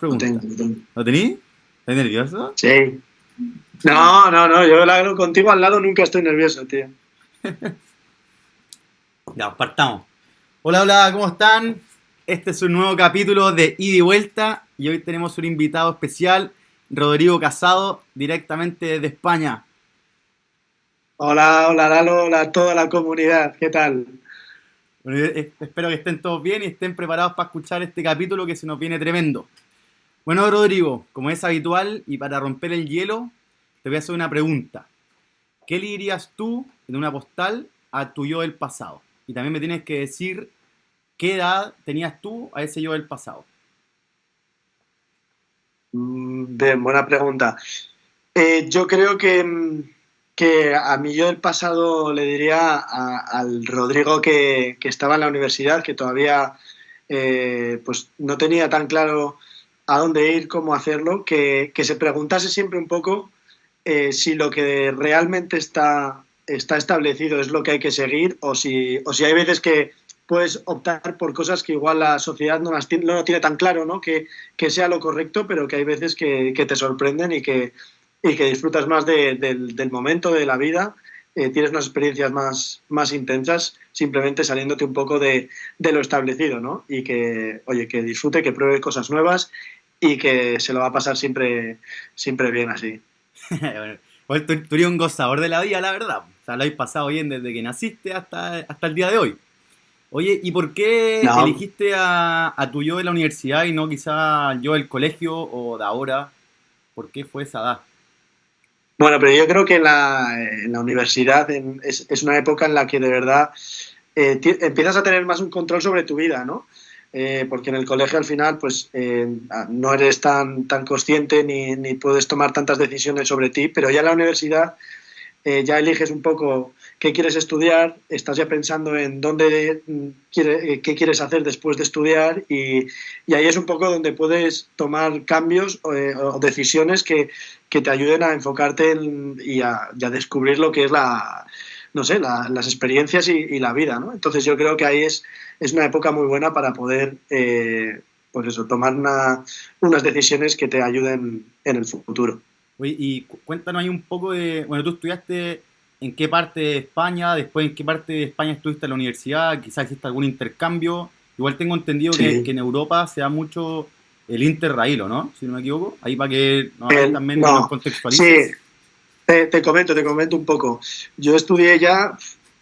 No Pregunta. tengo, no tengo. ¿Lo tení? ¿Estás nervioso? Sí. No, no, no, yo la contigo al lado nunca estoy nervioso, tío. Ya, partamos. Hola, hola, ¿cómo están? Este es un nuevo capítulo de Ida y Vuelta y hoy tenemos un invitado especial, Rodrigo Casado, directamente desde España. Hola, hola, Lalo, hola a toda la comunidad, ¿qué tal? Bueno, espero que estén todos bien y estén preparados para escuchar este capítulo que se nos viene tremendo. Bueno, Rodrigo, como es habitual y para romper el hielo, te voy a hacer una pregunta. ¿Qué le dirías tú en una postal a tu yo del pasado? Y también me tienes que decir qué edad tenías tú a ese yo del pasado. Bien, buena pregunta. Yo creo que a mí yo del pasado le diría al Rodrigo que estaba en la universidad, que todavía pues no tenía tan claro a dónde ir, cómo hacerlo, que se preguntase siempre un poco si lo que realmente está establecido es lo que hay que seguir o si hay veces que puedes optar por cosas que igual la sociedad no lo tiene tan claro, ¿no? Que sea lo correcto, pero que hay veces que te sorprenden y que disfrutas más del momento, de la vida, tienes unas experiencias más intensas simplemente saliéndote un poco de lo establecido, ¿no? Y que, oye, que disfrute, que pruebe cosas nuevas y que se lo va a pasar siempre bien así. Bueno, pues tú eres un gozador de la vida, la verdad. O sea, lo habéis pasado bien desde que naciste hasta el día de hoy. Oye, ¿y por qué No, elegiste a tu yo de la universidad y no quizá yo del colegio o de ahora? ¿Por qué fue esa edad? bueno, pero yo creo que en la universidad es una época en la que de verdad empiezas a tener más un control sobre tu vida, ¿no? Porque en el colegio al final pues no eres tan consciente ni puedes tomar tantas decisiones sobre ti, pero ya en la universidad ya eliges un poco qué quieres estudiar, estás ya pensando en qué quieres hacer después de estudiar y ahí es un poco donde puedes tomar cambios o decisiones que te ayuden a enfocarte y a descubrir lo que es no sé, las experiencias y la vida, ¿no? Entonces yo creo que ahí es una época muy buena para poder, pues eso, tomar unas decisiones que te ayuden en el futuro. Oye, y cuéntanos ahí un poco de, bueno, tú estudiaste en qué parte de España, después en qué parte de España estuviste en la universidad, quizás hiciste algún intercambio. Igual tengo entendido que Sí. en Europa se da mucho el Interrail, ¿o no? Si no me equivoco. Ahí para que ahí también nos No, sí, contextualices. te comento un poco. Yo estudié ya,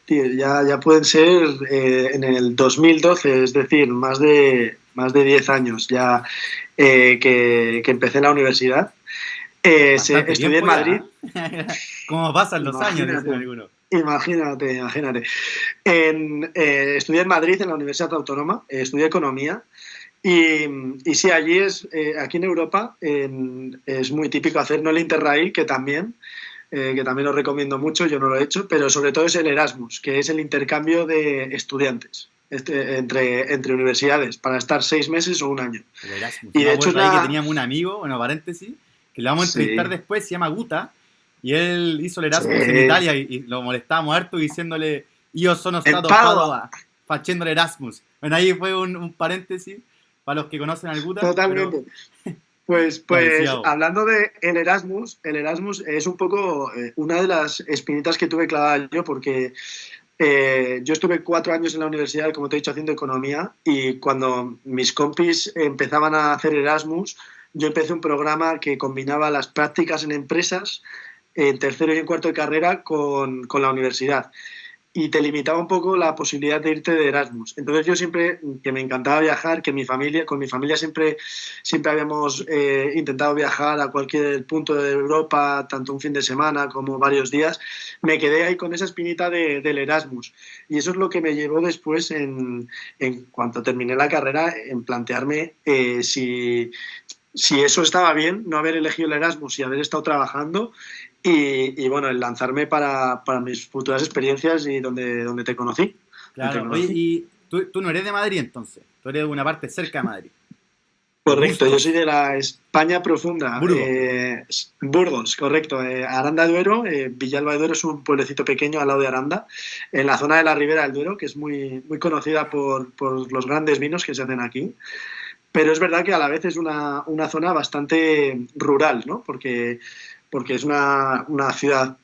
tío, ya pueden ser en el 2012, es decir, más de 10 años ya que empecé en la universidad. Bastante Estudié en tiempo Madrid, ya, ¿eh? ¿Cómo pasan los años? Dicen imagínate, algunos. imagínate. Estudié en Madrid, en la Universidad Autónoma, estudié economía. Y sí, allí aquí en Europa es muy típico hacer no el Interrail, que también lo recomiendo mucho, yo no lo he hecho, pero sobre todo es el Erasmus, que es el intercambio de estudiantes entre universidades para estar 6 meses o un año. El Erasmus. Y Yo me de hecho es acuerdo ahí que la... teníamos un amigo, bueno, paréntesis, que lo vamos a entrevistar Sí, después, se llama Guta, y él hizo el sí. Erasmus en Italia y lo molestábamos harto diciéndole, io sono En stato a Padua, Padova, facendo el Erasmus. Bueno, ahí fue un paréntesis para los que conocen al Guta, pero totalmente. Pues, ya pues decíamos. hablando de el Erasmus es un poco una de las espinitas que tuve clavada yo, porque yo estuve 4 años en la universidad, como te he dicho, haciendo economía y cuando mis compis empezaban a hacer Erasmus, yo empecé un programa que combinaba las prácticas en empresas en tercero y en cuarto de carrera con la universidad y te limitaba un poco la posibilidad de irte de Erasmus. Entonces yo siempre, que me encantaba viajar, con mi familia siempre habíamos intentado viajar a cualquier punto de Europa, tanto un fin de semana como varios días, me quedé ahí con esa espinita del Erasmus. Y eso es lo que me llevó después, en cuanto terminé la carrera, en plantearme si eso estaba bien, no haber elegido el Erasmus y haber estado trabajando y bueno, el lanzarme para mis futuras experiencias y donde te conocí. Donde te Claro, oye, conocí. y tú no eres de Madrid entonces, tú eres de una parte cerca de Madrid, de Correcto, yo soy Bustos, de la España profunda, Burgos. Burgos, correcto. Aranda de Duero, Villalba de Duero es un pueblecito pequeño al lado de Aranda, en la zona de la Ribera del Duero, que es muy, muy conocida por los grandes vinos que se hacen aquí. pero es verdad que a la vez es una zona bastante rural, ¿no? Porque es una ciudad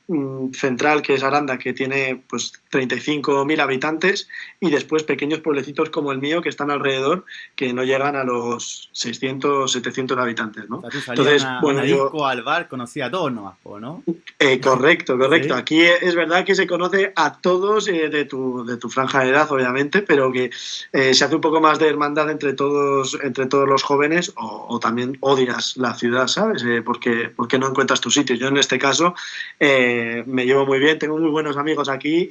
central que es Aranda, que tiene pues 35.000 habitantes, y después pequeños pueblecitos como el mío que están alrededor, que no llegan a los 600, 700 habitantes, O ¿no? sea, tú salías Entonces, a una bueno, yo... disco, al bar, conocía a todos nomás, po, ¿no? Correcto, correcto. Sí. Aquí es verdad que se conoce a todos de tu franja de edad, obviamente, pero que se hace un poco más de hermandad entre todos los jóvenes, o también odias la ciudad, ¿sabes? Porque no encuentras tu sitio. Yo en este caso me llevo muy bien, tengo muy buenos amigos aquí,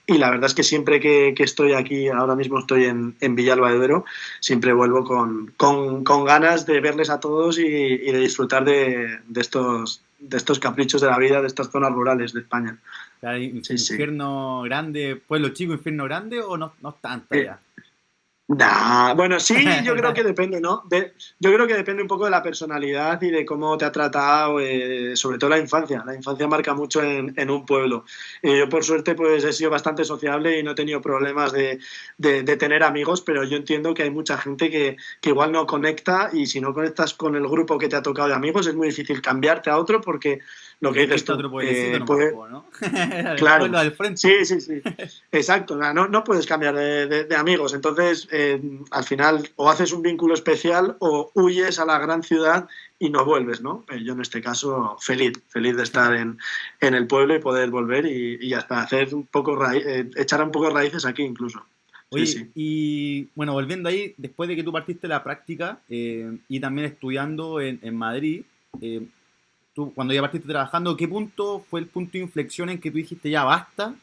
y la verdad es que siempre que estoy aquí, ahora mismo estoy en Villalba de Duero, siempre vuelvo con ganas de verles a todos y de disfrutar de estos caprichos de la vida, de estas zonas rurales de España. O sea, Sí, sí. infierno grande, pueblo chico, infierno grande, o no, no tanto Eh, ya. Nah, bueno, sí, yo creo que depende, ¿no? Yo creo que depende un poco de la personalidad y de cómo te ha tratado, sobre todo la infancia. La infancia marca mucho en un pueblo. Yo, por suerte, pues he sido bastante sociable y no he tenido problemas de tener amigos, pero yo entiendo que hay mucha gente que igual no conecta, y si no conectas con el grupo que te ha tocado de amigos, es muy difícil cambiarte a otro, porque lo que Tienes que dices irte a tú, otro pueblecito nomás, puede, po, ¿no? El pueblo claro, del frente. sí, sí, sí, exacto, no puedes cambiar de amigos, entonces al final o haces un vínculo especial o huyes a la gran ciudad y no vuelves, ¿no? Yo en este caso feliz, feliz de estar en el pueblo y poder volver y hasta hacer un poco echar un poco raíces aquí incluso. Sí, Oye, sí. y bueno, volviendo ahí, después de que tú partiste la práctica y también estudiando en Madrid, eh, tú cuando ya partiste trabajando, ¿qué punto fue el punto de inflexión en que tú dijiste ya basta,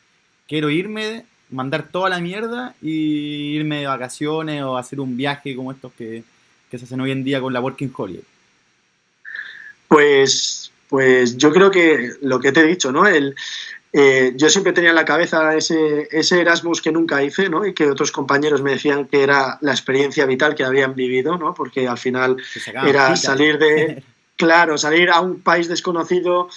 quiero irme, mandar toda la mierda y irme de vacaciones o hacer un viaje como estos que se hacen hoy en día con la Working Holiday? Pues yo creo que lo que te he dicho, ¿no? Yo siempre tenía en la cabeza ese Erasmus que nunca hice, ¿no? Y que otros compañeros me decían que era la experiencia vital que habían vivido, ¿no? Porque al final Que sacaban era pica ahí. salir a un país desconocido,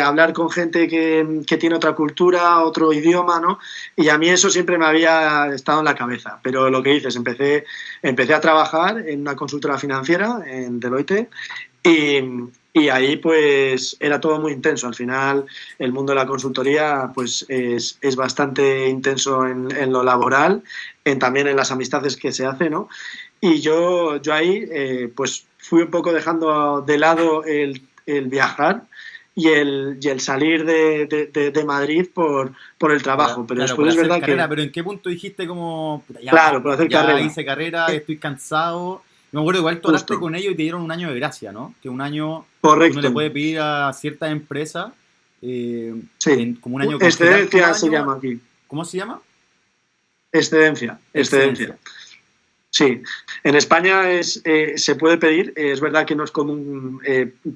hablar con gente que tiene otra cultura, otro idioma, ¿no? Y a mí eso siempre me había estado en la cabeza. Pero lo que dices, empecé a trabajar en una consultora financiera, en Deloitte, y, y ahí pues era todo muy intenso. Al final el mundo de la consultoría pues es bastante intenso en lo laboral, también en las amistades que se hacen, ¿no? Y yo ahí pues fui un poco dejando de lado el viajar y el salir de Madrid por el trabajo. Pero Claro, por después es hacer verdad carrera, que, pero ¿en qué punto dijiste como, puta, ya claro, por basta, hacer ya carrera, hice carrera, estoy cansado? Y me acuerdo, igual tú hablaste justo, con ellos y te dieron un año de gracia, ¿no? Que un año que uno le correcto, puede pedir a ciertas empresas sí. como un año congelar tu Excedencia se año. llama aquí. ¿Cómo se llama? Excedencia, excedencia. Excedencia. Sí, en España se puede pedir, es verdad que no es común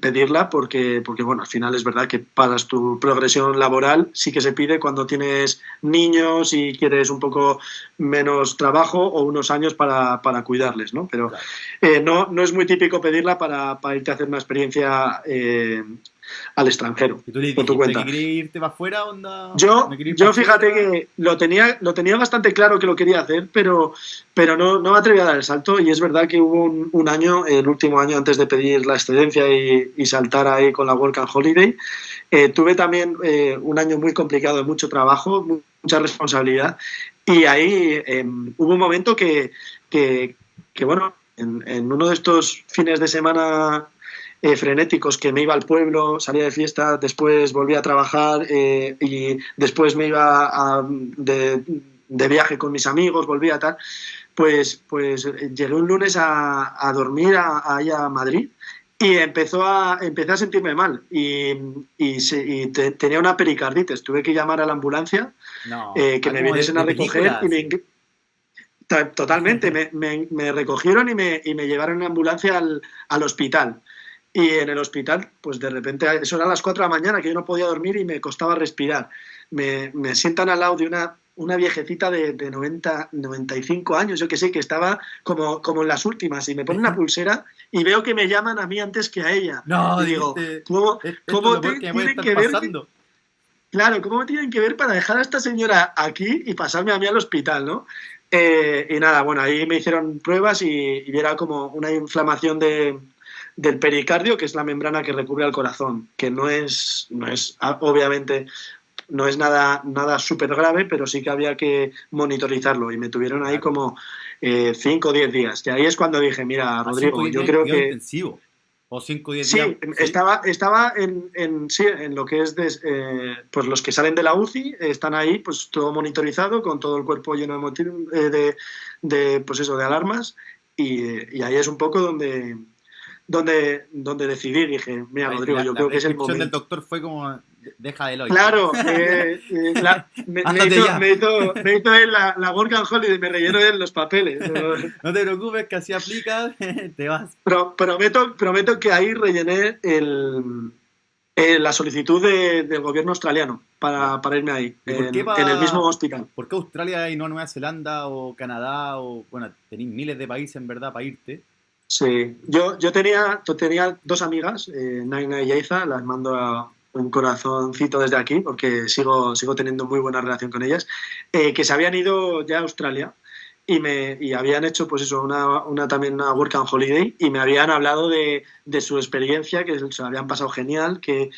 pedirla porque, bueno, al final es verdad que para tu progresión laboral sí que se pide cuando tienes niños y quieres un poco menos trabajo o unos años para cuidarles, ¿no? Pero Claro. no es muy típico pedirla para irte a hacer una experiencia al extranjero, Y tú le por tu dijiste que cuenta. querías irte para afuera, onda, Yo, me quería ir para yo fíjate afuera. que lo tenía bastante claro que lo quería hacer, pero no me atreví a dar el salto, y es verdad que hubo un año, el último año antes de pedir la excedencia y saltar ahí con la Work and Holiday, tuve también un año muy complicado de mucho trabajo, mucha responsabilidad, y ahí hubo un momento que, bueno, en uno de estos fines de semana frenéticos, que me iba al pueblo, salía de fiesta, después volvía a trabajar y después me iba de viaje con mis amigos, volvía a tal, pues llegué un lunes a dormir ahí a Madrid y empecé a sentirme mal tenía una pericarditis. Tuve que llamar a la ambulancia, No, que me como viniesen a de recoger película, y así. totalmente, me recogieron y me llevaron en ambulancia al hospital. Y en el hospital, pues de repente, eso era a las 4 de la mañana, que yo no podía dormir y me costaba respirar. Me sientan al lado de una viejecita de 95 años, yo que sé, que estaba como en las últimas, y me ponen una pulsera y veo que me llaman a mí antes que a ella. No, Y digo, dijiste, ¿cómo, esto es cómo lo peor que me puede tienen estar que ver? pasando. Claro, ¿cómo me tienen que ver para dejar a esta señora aquí y pasarme a mí al hospital, ¿no? Y nada, bueno, ahí me hicieron pruebas y era como una inflamación del pericardio, que es la membrana que recubre al corazón, que obviamente, no es nada súper grave, pero sí que había que monitorizarlo y me tuvieron ahí Claro. como 5 o 10 días. Y ahí es cuando dije, mira, A 5 o Rodrigo, 10 yo días en creo cuidado que intensivo. O 5 o 10 días, sí, ¿sí? estaba sí, en lo que es pues los que salen de la UCI están ahí, pues todo monitorizado, con todo el cuerpo lleno pues eso, de alarmas y ahí es un poco donde decidí, dije, mira, Ahí Rodrigo, yo la creo que es el prescripción del momento. doctor fue como, deja Deloitte. Claro, me Ándate hizo, ya. me hizo él la Work and Holiday, me rellenó él los papeles. No te preocupes que así aplicas, te vas. Prometo que ahí rellené la solicitud del gobierno australiano Ya. para irme ahí, ¿Y por qué en el mismo hospital. por qué Australia y no Nueva Zelanda o Canadá o, bueno, tenéis miles de países en verdad para irte? Sí, yo tenía dos amigas, Naina y Yaiza, las mando a un corazoncito desde aquí porque sigo teniendo muy buena relación con ellas, que se habían ido ya a Australia y habían hecho pues eso, también una Work and Holiday y me habían hablado de su experiencia, que se habían pasado genial, que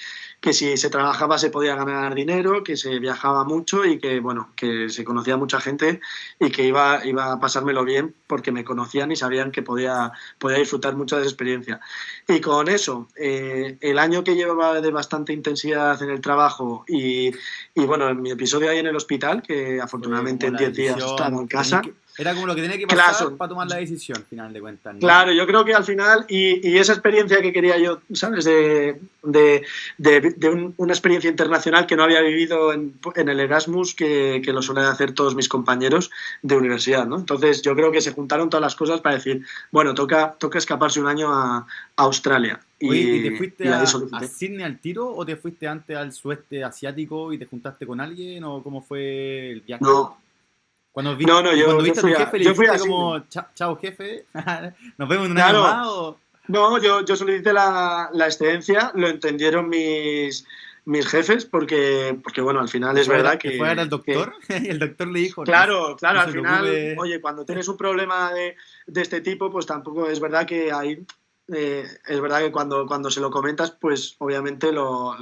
si se trabajaba se podía ganar dinero, que se viajaba mucho y que bueno, que se conocía mucha gente y que iba a pasármelo bien porque me conocían y sabían que podía disfrutar mucho de esa experiencia. Y con eso, el año que llevaba de bastante intensidad en el trabajo y bueno, en mi episodio ahí en el hospital, que Fue afortunadamente como en la 10 días estaba decisión en que tenéis casa, que... Era como lo que tenía que pasar claro, para tomar la decisión, al final de cuentas, ¿no? claro, yo creo que al final, y esa experiencia que quería yo, ¿sabes? Una experiencia internacional que no había vivido en el Erasmus, que lo suelen hacer todos mis compañeros de universidad, ¿no? Entonces yo creo que se juntaron todas las cosas para decir, bueno, toca escaparse un año a Australia. Oye, ¿y te fuiste Y ahí a solicité. Sydney al tiro o te fuiste antes al sudeste asiático y te juntaste con alguien o cómo fue el viaje? No, Cuando no, no, y cuando yo viste a tu fui a, jefe le yo fui dijiste a Sydney. como, Chao jefe, nos vemos en un año Claro, más o... no, yo solicité la excedencia, lo entendieron mis jefes, porque bueno, al final es verdad Te fue a ver al que doctor y el doctor le dijo, claro, no claro, al se final, preocupe. oye, cuando tienes un problema de este tipo, pues tampoco es verdad que hay, es verdad que cuando se lo comentas, pues obviamente lo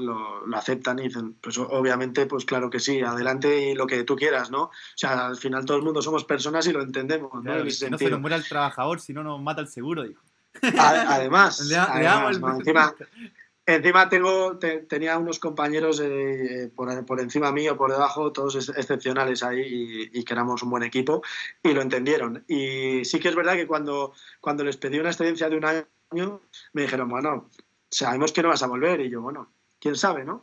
aceptan y dicen, pues obviamente, pues claro que sí, adelante y lo que tú quieras, ¿no? O sea, al final todo el mundo somos personas y lo entendemos, ¿no? Claro, En ese que no se nos sentido. muera el trabajador, si no nos mata el seguro, dijo. Le damos Además, el... ¿no? Encima tenía unos compañeros por encima mío, por debajo, todos excepcionales ahí y que éramos un buen equipo y lo entendieron. Y sí que es verdad que cuando les pedí una excedencia de un año, me dijeron, bueno, sabemos que no vas a volver. Y yo, bueno, quién sabe, ¿no?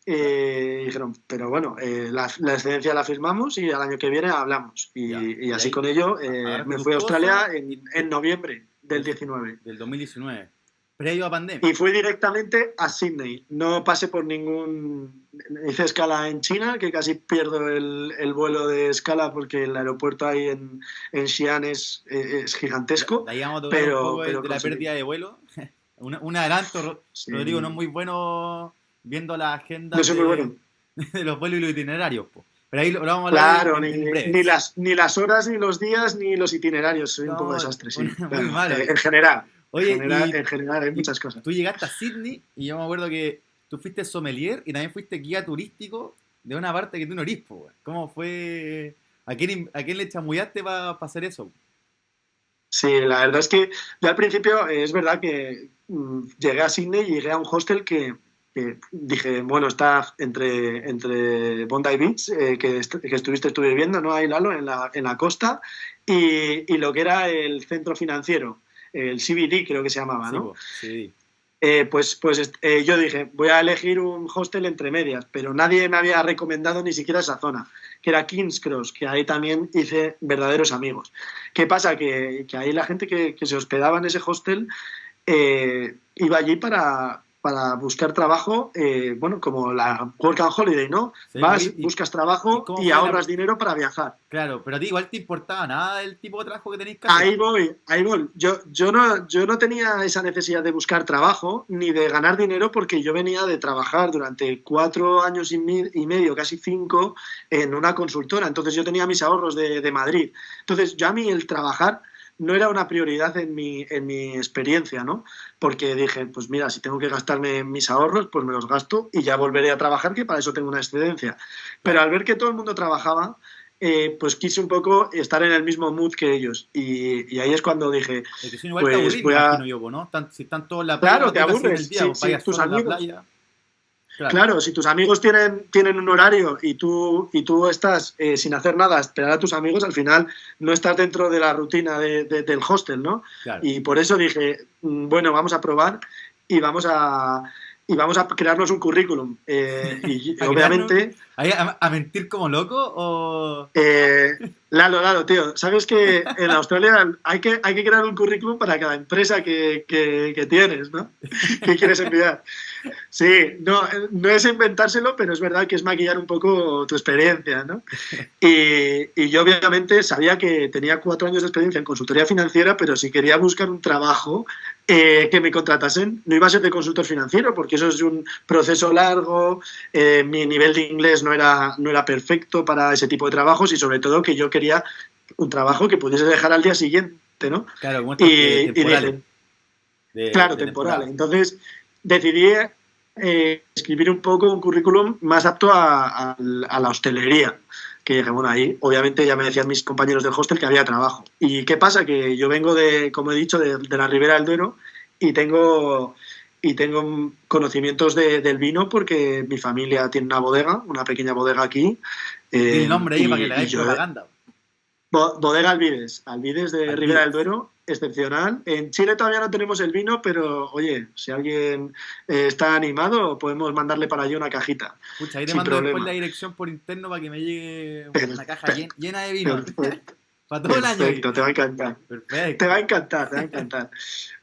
Y dijeron, pero bueno, la excedencia la firmamos y al año que viene hablamos. Ya, Y y así ahí con ello agarraste me tus fui a Australia cosas y en noviembre del 19. del 2019, previo a Y pandemia. fui directamente a Sydney. No pasé por ningún... Hice escala en China, que casi pierdo el vuelo de escala porque el aeropuerto ahí en Xi'an es gigantesco, De ahí vamos a tocar un poco pero de la conseguí. pérdida de vuelo. Un adelanto, Sí. Rodrigo, no es muy bueno viendo las No agendas soy muy bueno. de los vuelos y los itinerarios, po. Pero ahí lo vamos a hablar Claro, en ni breves. las horas, ni los días, ni los itinerarios. Soy un poco No, desastre, sí. muy Bueno, malo. en general, Oye, en general hay y muchas cosas. tú llegaste a Sydney y yo me acuerdo que tú fuiste sommelier y también fuiste guía turístico de una parte que tú no eres, po, weón. ¿Cómo fue? A quién le chamullaste para hacer eso? Sí, la verdad es que yo al principio es verdad que llegué a Sydney y llegué a un hostel que dije, bueno, está entre Bondi Beach, que estuviste tú viviendo, ¿no? Ahí, Lalo, en la costa, y lo que era el centro financiero, el CBD creo que se llamaba, Sí, ¿no? po, sí. Yo dije, voy a elegir un hostel entre medias, pero nadie me había recomendado ni siquiera esa zona, que era King's Cross, que ahí también hice verdaderos amigos. ¿Qué pasa? Que ahí la gente que se hospedaba en ese hostel iba allí para buscar trabajo, bueno, como la Work and Holiday, ¿no? Sí, Vas, buscas trabajo cómo y fue ahorras dinero para viajar. Claro, pero a ti igual te importaba nada el tipo de trabajo que tenéis que hacer. Ahí voy, ahí voy. Yo no tenía esa necesidad de buscar trabajo ni de ganar dinero porque yo venía de trabajar durante 4 años y medio, casi 5, en una consultora. Entonces yo tenía mis ahorros de Madrid. Entonces yo a mí el trabajar no era una prioridad en mi experiencia, ¿no? Porque dije, pues mira, si tengo que gastarme mis ahorros, pues me los gasto y ya volveré a trabajar, que para eso tengo una excedencia. Pero Claro. al ver que todo el mundo trabajaba, pues quise un poco estar en el mismo mood que ellos. Y ahí es cuando dije, Es que si no, igual te pues aburrís, me voy imagino a... yo, ¿no? Si están todos en la playa, Claro, ¿no? te ¿Tú qué hacías en el aburres. día? Pues vayas Tus solo en la amigos... playa. Claro. Claro, si tus amigos tienen un horario y tú estás sin hacer nada, a esperar a tus amigos, al final no estás dentro de la rutina del hostel, ¿no? Claro. Y por eso dije, bueno, vamos a probar y vamos a, y vamos a crearnos un currículum. Y ¿A crearnos? obviamente ¿A mentir como loco o...? Eh, Lalo, tío, ¿sabes que en Australia hay que crear un currículum para cada empresa que tienes, ¿no? ¿Qué quieres enviar? Sí, no, no es inventárselo, pero es verdad que es maquillar un poco tu experiencia, ¿no? Y yo obviamente sabía que tenía 4 años de experiencia en consultoría financiera, pero si quería buscar un trabajo que me contratasen, no iba a ser de consultor financiero, porque eso es un proceso largo, mi nivel de inglés no era perfecto para ese tipo de trabajos y sobre todo que yo quería un trabajo que pudiese dejar al día siguiente, ¿no? Claro, como estos temporales. Dije, claro, De temporal. temporada. Entonces decidí escribir un poco un currículum más apto a la hostelería. Que dije, bueno, ahí obviamente ya me decían mis compañeros del hostel que había trabajo. ¿Y qué pasa? Que yo vengo de, como he dicho, de la Ribera del Duero y tengo conocimientos del vino porque mi familia tiene una pequeña bodega aquí. Di el nombre ahí para que le Y hagáis yo propaganda. Bodega Alvides de Ribera del Alvides. Duero, excepcional. En Chile todavía no tenemos el vino, pero oye, si alguien está animado, podemos mandarle para allí una cajita, Pucha, ahí te sin mando después la problema. dirección por interno para que me llegue una caja Perfecto, llena de vino. perfecto, Para todo el año. perfecto, te va a encantar. Te va a Perfecto. encantar, te va a encantar.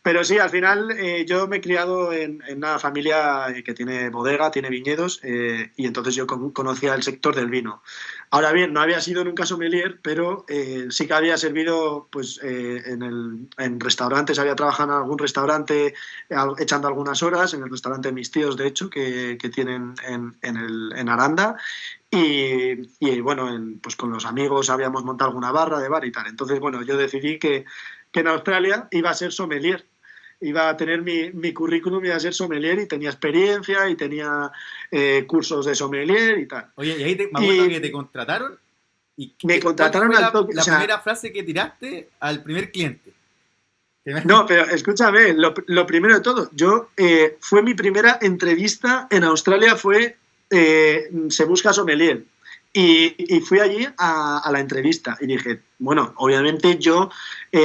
Pero sí, al final yo me he criado en una familia que tiene bodega, tiene viñedos, y entonces yo conocía el sector del vino. Ahora bien, no había sido nunca sommelier, pero sí que había servido pues, en restaurantes, había trabajado en algún restaurante echando algunas horas, en el restaurante de mis tíos, de hecho, que tienen en Aranda. Y bueno, pues con los amigos habíamos montado alguna barra de bar y tal. Entonces, bueno, yo decidí que en Australia iba a ser sommelier. Iba a tener mi currículum, iba a ser sommelier y tenía experiencia y tenía cursos de sommelier y tal. Oye, y ahí me acuerdo que te Y contrataron. ¿Y me cuál contrataron fue al toque. O la sea, primera frase que tiraste al primer cliente? no, pero escúchame, lo primero de todo, fue mi primera entrevista en Australia, se busca sommelier. Y fui allí a la entrevista y dije, bueno, obviamente yo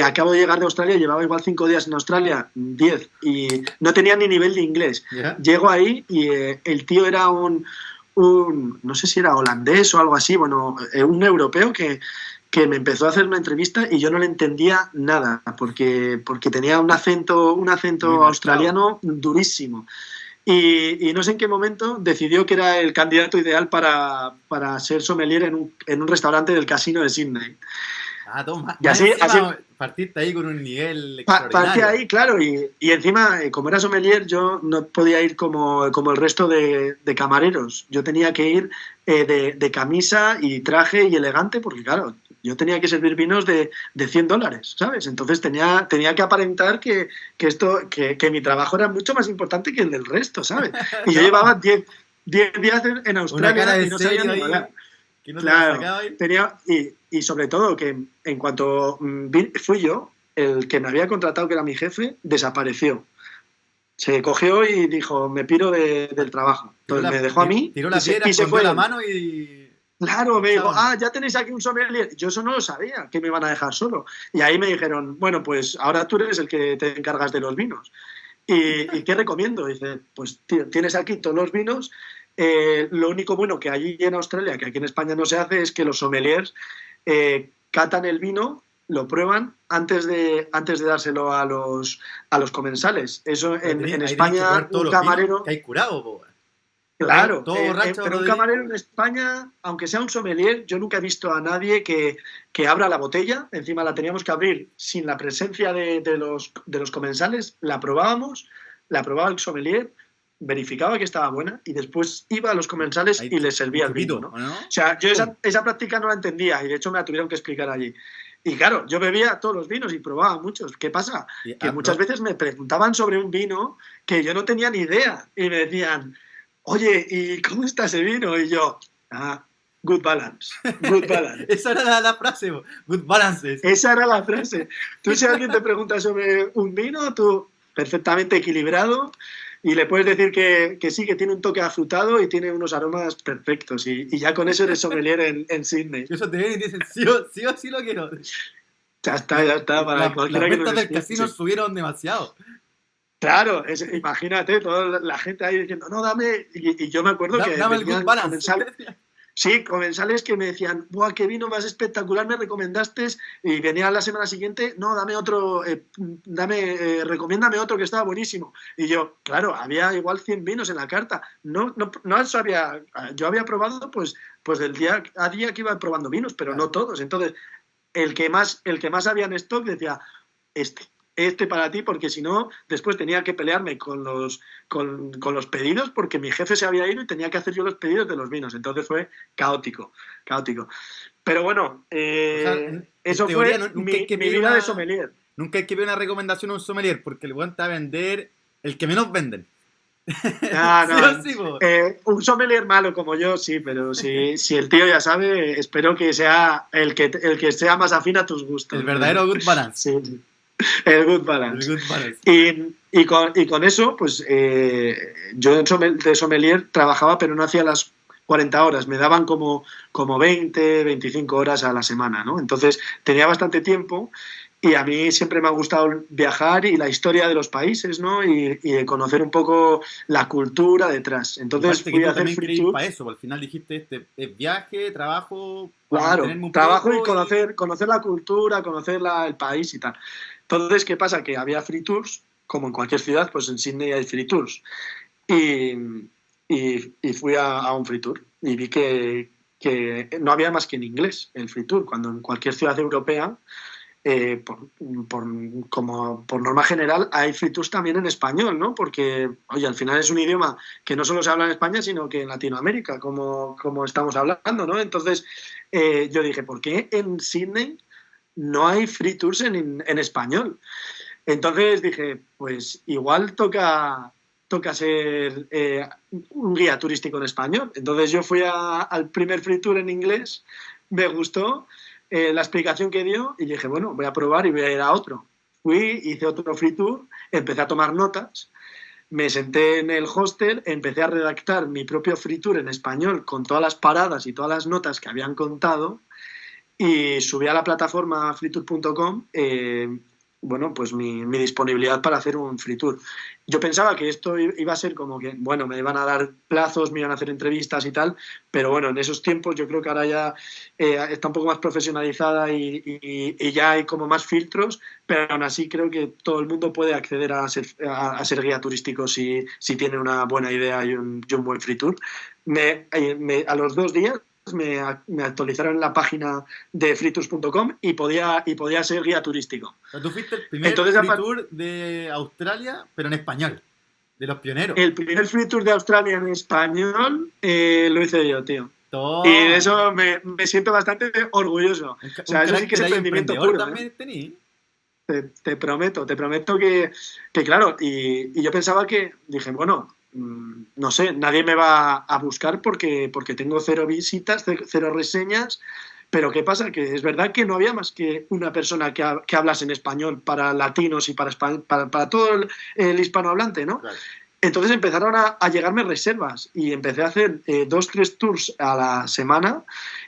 acabo de llegar de Australia, llevaba igual 5 días en Australia, 10, y no tenía ni nivel de inglés. ¿Ya? Llego ahí y el tío era no sé si era holandés o algo así, bueno, un europeo que me empezó a hacer una entrevista y yo no le entendía nada, porque tenía un Muy acento marcado. australiano durísimo. Y no sé en qué momento decidió que era el candidato ideal para ser sommelier en un restaurante del casino de Sydney. Ah, todo Y más así encima partiste ahí con un nivel partí extraordinario. ahí, claro, y encima, como era sommelier, yo no podía ir como el resto de camareros. Yo tenía que ir de camisa y traje y elegante, porque claro, yo tenía que servir vinos de $100, ¿sabes? Entonces tenía que aparentar que mi trabajo era mucho más importante que el del resto, ¿sabes? Y yo llevaba No, 10 días en una cara Australia de y no sabía serio ni ahí hablar. que no te la Claro, sacaba ahí. y sobre todo que en cuanto fui yo, el que me había contratado, que era mi jefe, desapareció. Se cogió y dijo, me piro del trabajo. Entonces me dejó a mí Tiró la piedra, y se escondió fue la él. mano y Claro, me dijo, chao. ya tenéis aquí un sommelier. Yo eso no lo sabía, que me iban a dejar solo. Y ahí me dijeron, bueno, pues ahora tú eres el que te encargas de los vinos. ¿Y qué recomiendo? Dice, pues tío, tienes aquí todos los vinos. Lo único bueno que allí en Australia, que aquí en España no se hace, es que los sommeliers catan el vino, lo prueban antes de dárselo a los comensales. Eso en España, un camarero... Que hay curado, po. Claro, todo borracho, pero un camarero en España, aunque sea un sommelier, yo nunca he visto a nadie que abra la botella. Encima la teníamos que abrir sin la presencia de los comensales. La probábamos, la probaba el sommelier, verificaba que estaba buena y después iba a los comensales y les servía el vino, ¿no? O sea, yo esa práctica no la entendía y de hecho me la tuvieron que explicar allí. Y claro, yo bebía todos los vinos y probaba muchos. ¿Qué pasa? Que muchas veces me preguntaban sobre un vino que yo no tenía ni idea y me decían... Oye, ¿y cómo está ese vino? Y yo, good balance, good balance. Esa era la frase, good balance. Esa era la frase. Tú, si alguien te pregunta sobre un vino, tú, perfectamente equilibrado, y le puedes decir que sí, que tiene un toque afrutado y tiene unos aromas perfectos, y ya con eso eres sommelier en Sydney. Eso te ven y dicen, sí o sí lo quiero. Ya está. Para las ventas del casino subieron demasiado. Claro, imagínate, toda la gente ahí diciendo, no, dame... Y yo me acuerdo que... Dame el good balance. Sí, comensales que me decían, ¡buah, qué vino más espectacular me recomendaste! Y venían la semana siguiente, no, dame otro, recomiéndame otro que estaba buenísimo. Y yo, claro, había igual 100 vinos en la carta. No sabía, yo había probado pues del día a día que iba probando vinos, pero no todos. Entonces, el que más había en stock decía, este para ti, porque si no, después tenía que pelearme con los pedidos porque mi jefe se había ido y tenía que hacer yo los pedidos de los vinos. Entonces fue caótico. Pero bueno, eso fue mi vida de sommelier. Nunca hay que ver una recomendación a un sommelier porque le van a vender el que menos venden. No. Un sommelier malo como yo, sí, pero si el tío ya sabe, espero que sea el que sea más afín a tus gustos. El verdadero good balance. Sí. El good balance. Y con eso, pues yo de sommelier trabajaba, pero no hacía las 40 horas, me daban como 20, 25 horas a la semana, ¿no? Entonces tenía bastante tiempo y a mí siempre me ha gustado viajar y la historia de los países, ¿no? Y de conocer un poco la cultura detrás. Entonces fui a hacer free tours. Para eso, al final dijiste es viaje, trabajo... Claro, trabajo y conocer la cultura, conocer el país y tal. Entonces, ¿qué pasa? Que había free tours, como en cualquier ciudad, pues en Sydney hay free tours. Y fui a un free tour y vi que no había más que en inglés el free tour, cuando en cualquier ciudad europea, por norma general, hay free tours también en español, ¿no? Porque, oye, al final es un idioma que no solo se habla en España, sino que en Latinoamérica, como estamos hablando, ¿no? Entonces, yo dije, ¿por qué en Sydney no hay free tours en español? Entonces dije, pues igual toca ser un guía turístico en español. Entonces yo fui al primer free tour en inglés, me gustó la explicación que dio y dije, bueno, voy a probar y voy a ir a otro. Fui, hice otro free tour, empecé a tomar notas, me senté en el hostel, empecé a redactar mi propio free tour en español con todas las paradas y todas las notas que habían contado. Y subí a la plataforma freetour.com bueno, pues mi disponibilidad para hacer un free tour. Yo pensaba que esto iba a ser como que, bueno, me iban a dar plazos, me iban a hacer entrevistas y tal, pero bueno, en esos tiempos yo creo que ahora ya está un poco más profesionalizada y ya hay como más filtros, pero aún así creo que todo el mundo puede acceder a ser guía turístico si tiene una buena idea y un buen free tour. A los 2 días me actualizaron la página de freetours.com y podía ser guía turístico. Pero tú fuiste el primer free tour de Australia, pero en español, de los pioneros. El primer free tour de Australia en español lo hice yo, tío. Y de eso me siento bastante orgulloso. O sea, eso sí que es emprendimiento puro. También tení. Te prometo que claro, y yo pensaba que, dije, bueno, no sé, nadie me va a buscar porque tengo 0 visitas, 0 reseñas, pero ¿qué pasa? Que es verdad que no había más que una persona que hablase en español para latinos y para todo el hispanohablante, ¿no? Claro. Entonces empezaron a llegarme reservas y empecé a hacer 2-3 tours a la semana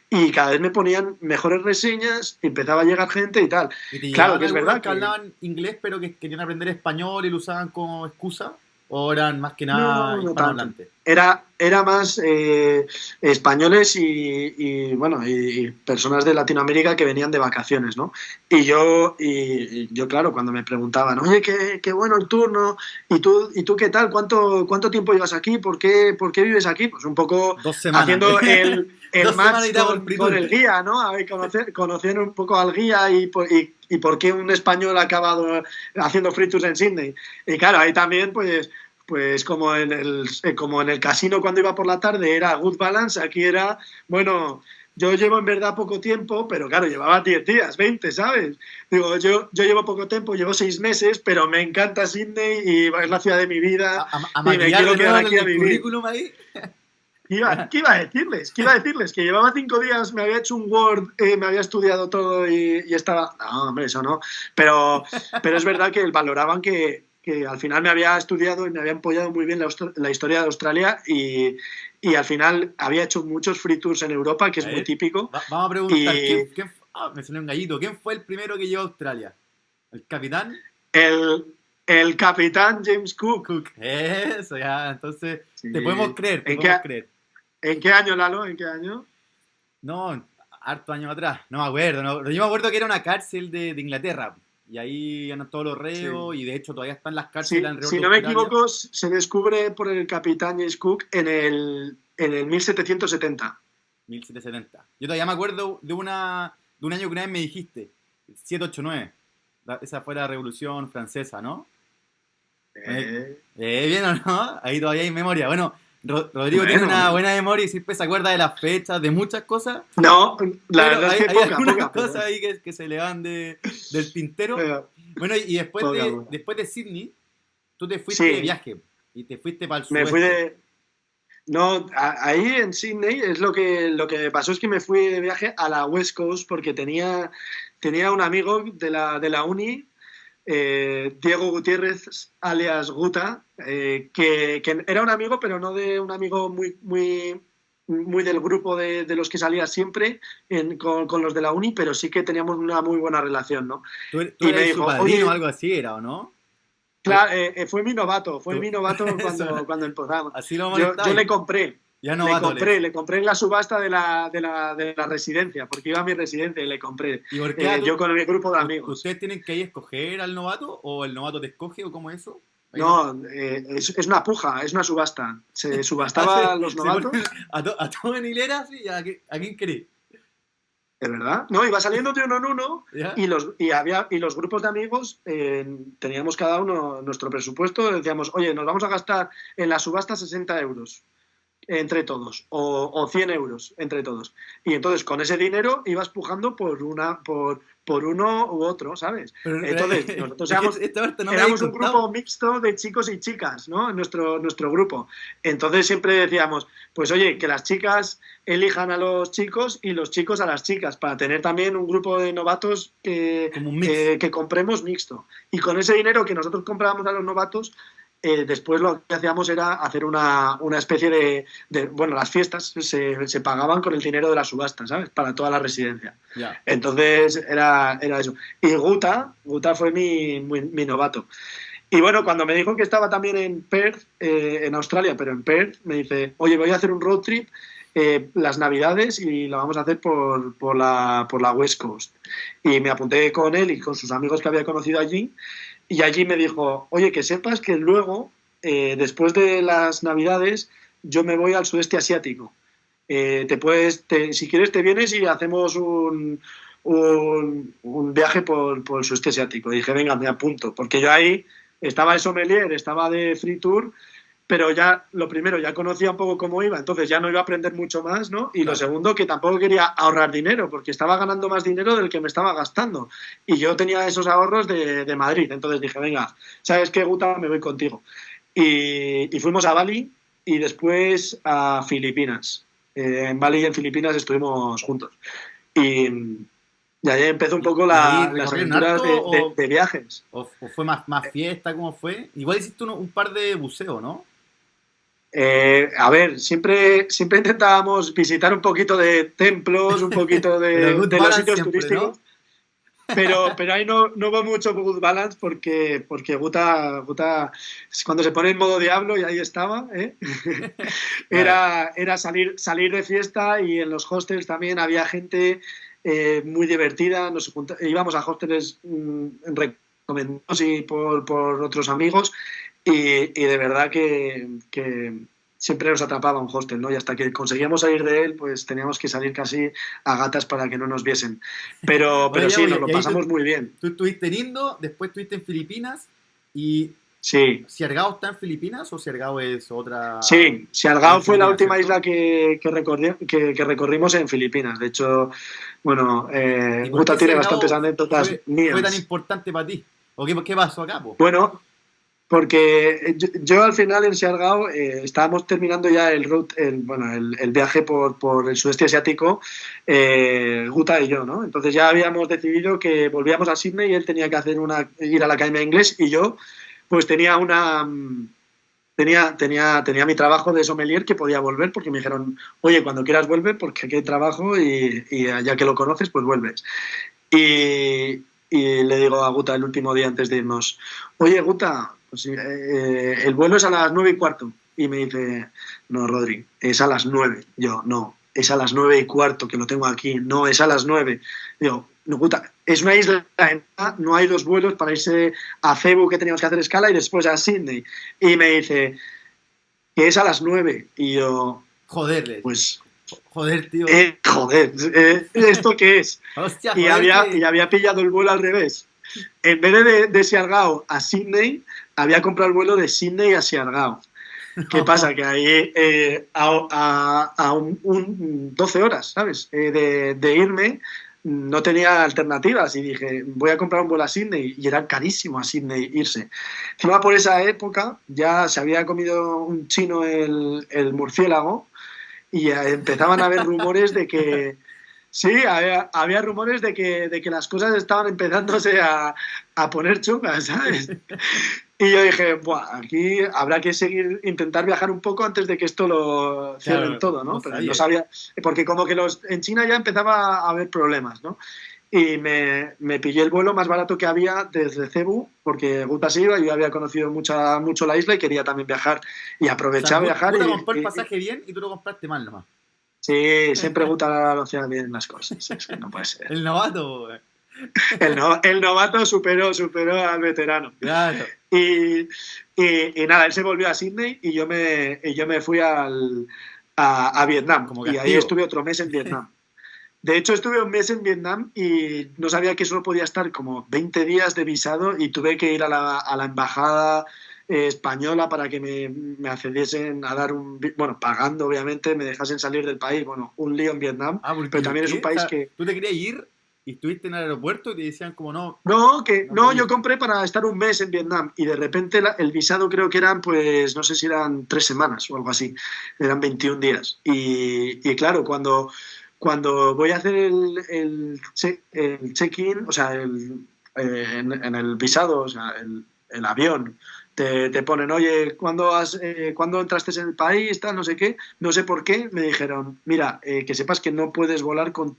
y cada vez me ponían mejores reseñas, empezaba a llegar gente y tal. ¿Y claro, que es verdad que hablaban inglés pero que querían aprender español y lo usaban como excusa? ¿O eran más que nada No, no tanto. hispanohablantes? Era más españoles bueno, y personas de Latinoamérica que venían de vacaciones, ¿no? Y yo, claro, cuando me preguntaban, oye, qué bueno el turno, ¿y tú qué tal? ¿Cuánto tiempo llevas aquí? ¿Por qué vives aquí? Pues un poco 2 semanas. haciendo el 2 semanas match y te hago el free con tour. el guía, ¿no? A ver, conocer un poco al guía y por qué un español ha acabado haciendo free tours en Sydney. Y claro, ahí también, pues como en el casino cuando iba por la tarde era good balance, aquí era, bueno, yo llevo en verdad poco tiempo, pero claro, llevaba 10 días, 20, ¿sabes? Digo, yo llevo poco tiempo, llevo 6 meses, pero me encanta Sydney y es la ciudad de mi vida A y me maquillar quiero de quedar nuevo el aquí a del vivir. currículum ahí. ¿Qué iba a decirles? ¿Qué iba a decirles? Que llevaba 5 días, me había hecho un Word, me había estudiado todo y estaba... No, hombre, eso no. Pero es verdad que valoraban que al final me había estudiado y me había apoyado muy bien la historia de Australia y al final había hecho muchos free tours en Europa, que A es muy ver, típico. vamos a preguntar, Y me salió un gallito. ¿Quién fue el primero que llegó a Australia? ¿El capitán? el capitán James Cook. Cook. Eso, ya. Entonces, Sí. te podemos creer, te ¿En qué, podemos creer. ¿En qué año, Lalo? ¿En qué año? No, harto años atrás. No me acuerdo. Yo me acuerdo que era una cárcel de Inglaterra. Y ahí eran todos los reos. Sí. Y de hecho todavía están las cárceles Sí, alrededor si de no me Australia. equivoco, se descubre por el capitán James Cook en el 1770. 1770. Yo todavía me acuerdo de un año que una vez me dijiste. 789. Esa fue la Revolución Francesa, ¿no? Eh, ¿Bien o no? Ahí todavía hay memoria. Bueno, Rodrigo tiene bueno, una buena memoria y siempre se acuerda de las fechas, de muchas cosas, no, la pero verdad es hay, que hay poca, algunas poca, cosas pero, ahí que se le van del tintero. pero Bueno, y después poca, de, poca. después de Sydney, tú te fuiste de Sí, viaje y te fuiste para el me fui sudeste. de... No, ahí en Sydney es lo que me pasó es que me fui de viaje a la West Coast porque tenía un amigo de la uni, Diego Gutiérrez, alias Guta, que era un amigo, pero no de un amigo muy, muy, muy del grupo de los que salía siempre con los de la uni, pero sí que teníamos una muy buena relación, ¿no? Tú Y me eras su dijo, padrino o oye, algo así, ¿era o no? Al- claro, fue mi novato Eso, cuando empezamos. así lo Yo molestáis, le po. compré, Ya le novato le compré, decía. le compré en la subasta de la residencia, porque iba a mi residencia y le compré. ¿Y por qué Yo con mi grupo de amigos. ustedes tienen que ahí escoger al novato o el novato te escoge o cómo es eso? Ahí no. No, es una puja, es una subasta. Se Ah, subastaba a los se ponen novatos, a todo en hilera, sí, ¿a quién querés? de verdad. No, iba saliendo de uno en uno ¿Ya? y los grupos de amigos teníamos cada uno nuestro presupuesto. Decíamos, oye, nos vamos a gastar en la subasta 60 euros entre todos, o 100 euros entre todos. Y entonces con ese dinero ibas pujando por uno u otro, ¿sabes? Pero Entonces nosotros es que éramos, esta parte no me habéis éramos un contado. grupo mixto de chicos y chicas, ¿no? Nuestro grupo. Entonces siempre decíamos, pues oye, que las chicas elijan a los chicos y los chicos a las chicas, para tener también un grupo de novatos Como un mix. que compremos mixto. Y con ese dinero que nosotros comprábamos a los novatos, después lo que hacíamos era hacer una especie bueno, las fiestas se pagaban con el dinero de la subasta, ¿sabes? Para toda la residencia. Ya. Entonces era eso. Y Guta fue mi novato. Y bueno, cuando me dijo que estaba también en Perth, en Australia, pero en Perth, me dice, oye, voy a hacer un road trip las Navidades y lo vamos a hacer por la West Coast. Y me apunté con él y con sus amigos que había conocido allí. Y allí me dijo, oye, que sepas que luego, después de las Navidades, yo me voy al sudeste asiático. Si quieres te vienes y hacemos un viaje por el sudeste asiático. Y dije, venga, me apunto, porque yo ahí estaba de sommelier, estaba de free tour, pero ya, lo primero, ya conocía un poco cómo iba, entonces ya no iba a aprender mucho más, ¿no? Y lo Claro. segundo, que tampoco quería ahorrar dinero, porque estaba ganando más dinero del que me estaba gastando. Y yo tenía esos ahorros de Madrid, entonces dije, venga, ¿sabes qué, Guta? Me voy contigo. Y fuimos a Bali y después a Filipinas. En Bali y en Filipinas estuvimos juntos. Y ahí empezó un poco Y ahí las recorrieron aventuras harto de viajes. o fue más fiesta? ¿Cómo fue? Igual hiciste un par de buceo, ¿no? A ver, siempre intentábamos visitar un poquito de templos, un poquito Pero de, good de los balance sitios siempre, ¿no? turísticos. pero ahí no va mucho good balance porque Guta cuando se pone en modo diablo, y ahí estaba, ¿eh? Claro. Era salir de fiesta, y en los hostels también había gente muy divertida. Íbamos a hostels recomendados y por otros amigos, y de verdad que siempre nos atrapaba un hostel, ¿no? Y hasta que conseguíamos salir de él, pues teníamos que salir casi a gatas para que no nos viesen. Pero Oye, sí, Diego, nos lo y ahí pasamos muy bien. tú estuviste en Indo, después estuviste en Filipinas, y Sí, ¿Siargao está en Filipinas o Siargao es otra sí. Siargao es fue la Filipinas, última ¿cierto? isla que recorrimos en Filipinas. De hecho, bueno, ¿Y por qué Guta tiene bastantes Siargao anécdotas fue tan mías. importante para ti? ¿O qué pasó acá, po? Bueno, porque yo al final en Siargao estábamos terminando ya el viaje por el sudeste asiático, Guta y yo, ¿no? Entonces ya habíamos decidido que volvíamos a Sydney y él tenía que ir a la academia de inglés, y yo pues tenía mi trabajo de sommelier, que podía volver porque me dijeron, oye, cuando quieras vuelve porque aquí hay trabajo, y ya que lo conoces, pues vuelves. Y le digo a Guta el último día antes de irnos, oye, Guta, pues, el vuelo es a las 9:15. Y me dice, no, Rodri, es a las 9. Yo, no, es a las 9:15, que lo tengo aquí. No, es a las 9. Digo, no, Guta, es una isla, no hay dos vuelos para irse a Cebu, que teníamos que hacer escala, y después a Sydney. Y me dice, que es a las 9. Y yo, Joder, pues, joder, tío. joder, ¿esto qué es? Hostia, y joder, había, y que. había pillado el vuelo al revés. En vez de Siargao a Sydney, había comprado el vuelo de Sydney a Siargao. ¿Qué pasa? Que ahí a 12 horas, ¿sabes? De irme, no tenía alternativas, y dije, voy a comprar un vuelo a Sydney, y era carísimo a Sydney irse. Encima, por esa época ya se había comido un chino el murciélago, y empezaban a haber rumores de que, sí, había rumores de que las cosas estaban empezándose a poner chungas, ¿sabes? Y yo dije, buah, aquí habrá que intentar viajar un poco antes de que esto lo cierren Claro, todo, no ¿no? Pero no sabía. sabía, porque como que en China ya empezaba a haber problemas, ¿no? Y me pillé el vuelo más barato que había desde Cebu, porque Guta se iba, y yo había conocido mucho la isla y quería también viajar, y O sea, aproveché a viajar, Guta compró el pasaje bien y tú lo compraste mal nomás. sí, siempre Guta lo hacía bien las cosas, es que no puede ser. El novato, po. El novato superó al veterano. Claro. Y, y nada, él se volvió a Sydney, y yo me fui a Vietnam, Como y ahí castigo. estuve otro mes en Vietnam. De hecho, estuve un mes en Vietnam y no sabía que solo podía estar como 20 días de visado, y tuve que ir a la embajada española para que me accediesen a dar bueno, pagando obviamente, me dejasen salir del país. Bueno, un lío en Vietnam, Ah, pero porque también es un ¿qué? O país sea, que... tú te querías ir y estuviste en el aeropuerto y te decían como no, no No, podía. yo compré para estar un mes en Vietnam, y de repente el visado creo que eran, pues, no sé si eran 3 semanas o algo así, eran 21 días. Y claro, cuando voy a hacer el check-in, o sea, en el visado, o sea, el avión, te ponen, oye, ¿cuándo entraste en el país? Tal, no sé qué, no sé por qué, me dijeron, mira, que sepas que no puedes volar con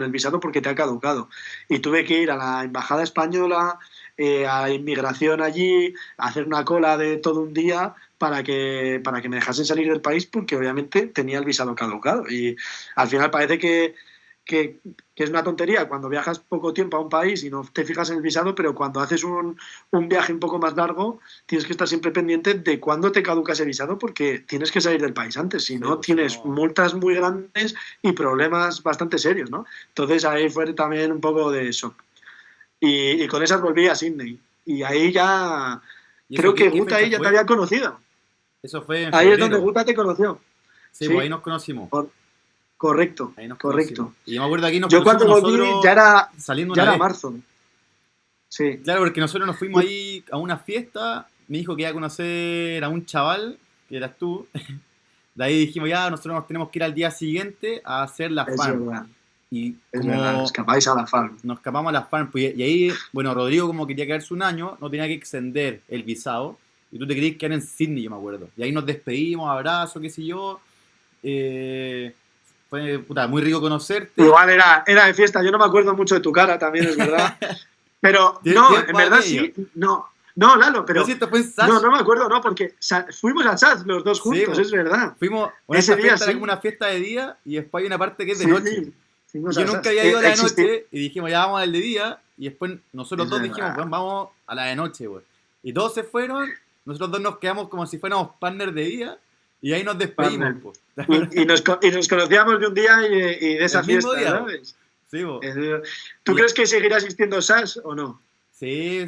el visado porque te ha caducado. Y tuve que ir a la embajada española, a inmigración allí, a hacer una cola de todo un día para que me dejasen salir del país, porque obviamente tenía el visado caducado. Y al final parece que, que es una tontería cuando viajas poco tiempo a un país y no te fijas en el visado, pero cuando haces un viaje un poco más largo, tienes que estar siempre pendiente de cuándo te caduca ese visado, porque tienes que salir del país antes, si Sí, no pues si tienes no. multas muy grandes y problemas bastante serios, ¿no? Entonces ahí fue también un poco de shock. Y con esas volví a Sydney. Y ahí ya, ¿Y eso creo que qué Guta fecha ahí ya te fue? había conocido. Eso fue en Ahí es donde febrero. Guta te conoció. Sí, pues ahí Sí, nos conocimos. cor- correcto, Ahí nos conocimos. correcto. Y yo me acuerdo que aquí nos Yo conocimos cuando volví ya nosotros era, saliendo ya una era vez. marzo. Sí. Claro, porque nosotros nos fuimos Y- ahí a una fiesta. Me dijo que iba a conocer a un chaval, que eras tú. De ahí dijimos, ya, nosotros nos tenemos que ir al día siguiente a hacer la Es farm. verdad, Y es verdad. como Escapáis a la farm. nos escapamos a la farm, pues, y ahí, bueno, Rodrigo como quería quedarse un año, no tenía que extender el visado. Y tú te querías quedar en Sydney, yo me acuerdo. Y ahí nos despedimos, abrazo, qué sé yo. Eh, fue puta, muy rico conocerte. Igual era de fiesta, yo no me acuerdo mucho de tu cara también, es verdad. Pero no, en verdad sí, no, Lalo, pero ¿No, si esto fue en SAS? no me acuerdo, no, porque fuimos a SAS los dos juntos, Sí, es verdad. Fuimos, Ese esa día fiesta sí. era como una fiesta de día y después hay una parte que es de Sí, noche. sí, fuimos Yo a nunca SAS. había ido a la de noche y dijimos, ya vamos al de día. Y después nosotros Es dos verdad. dijimos, bueno, vamos a la de noche, güey. Y todos se fueron, nosotros dos nos quedamos como si fuéramos partners de día y ahí nos despedimos, Partner. pues. Y nos conocíamos de un día y de esa El mismo fiesta, día, ¿sabes? Sí, po. ¿Tú Y- crees que seguirá existiendo SAS o no? Sí,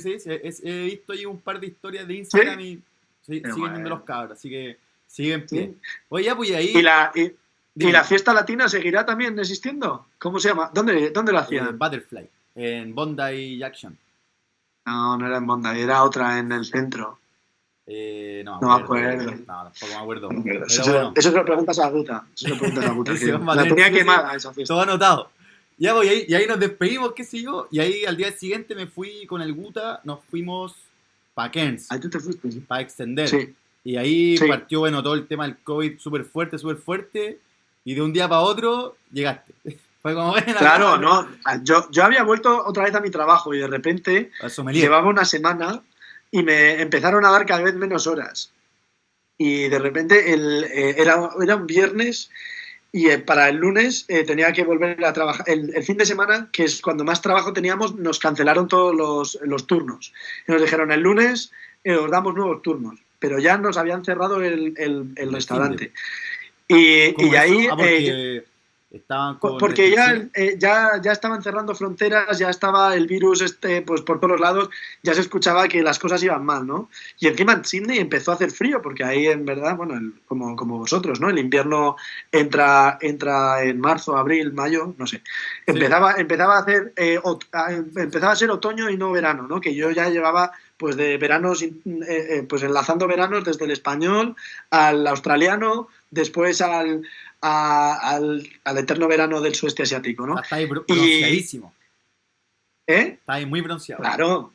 he visto ahí un par de historias de Instagram y Pero siguen yendo los cabros, así que siguen en pie. Sí. Oye, ya, pues ahí... ¿Y dime. la fiesta latina seguirá también existiendo? ¿Cómo se llama? ¿Dónde lo hacían? Butterfly, en Bondi Junction. No era en Bondi, era otra en el centro. No No me acuerdo. No, tampoco me acuerdo. Pero Pero eso bueno, se lo preguntas a Guta. Eso se lo preguntas a Guta. Ese que va a la tener tenía sí o sí quemada esa fiesta. todo anotado. Ya, pues, y ahí nos despedimos, qué sé yo, y ahí al día siguiente me fui con el Guta, nos fuimos para Cairns, Ahí tú te fuiste. Sí. para extender. Sí. Y ahí Sí. partió, bueno, todo el tema del COVID súper fuerte, y de un día para otro llegaste. Fue como, bueno, Claro, no. Yo había vuelto otra vez a mi trabajo y de repente al sommelier. llevaba una semana y me empezaron a dar cada vez menos horas. Y de repente era un viernes y para el lunes tenía que volver a trabajar. El fin de semana, que es cuando más trabajo teníamos, nos cancelaron todos los turnos. Y nos dijeron, el lunes os damos nuevos turnos. Pero ya nos habían cerrado el restaurante. Y ¿Cómo ahí... eso? Porque estaban con porque restricciones. ya estaban cerrando fronteras, ya estaba el virus pues por todos lados, ya se escuchaba que las cosas iban mal, ¿no? Y encima en Sydney empezó a hacer frío, porque ahí en verdad, bueno, como vosotros, ¿no? El invierno entra en marzo, abril, mayo, no sé. Empezaba a hacer empezaba a ser otoño y no verano, ¿no? Que yo ya llevaba pues de veranos, pues enlazando veranos desde el español al australiano, después al eterno verano del sudeste asiático, ¿no? Está ahí bronceadísimo. Está ahí muy bronceado. Claro.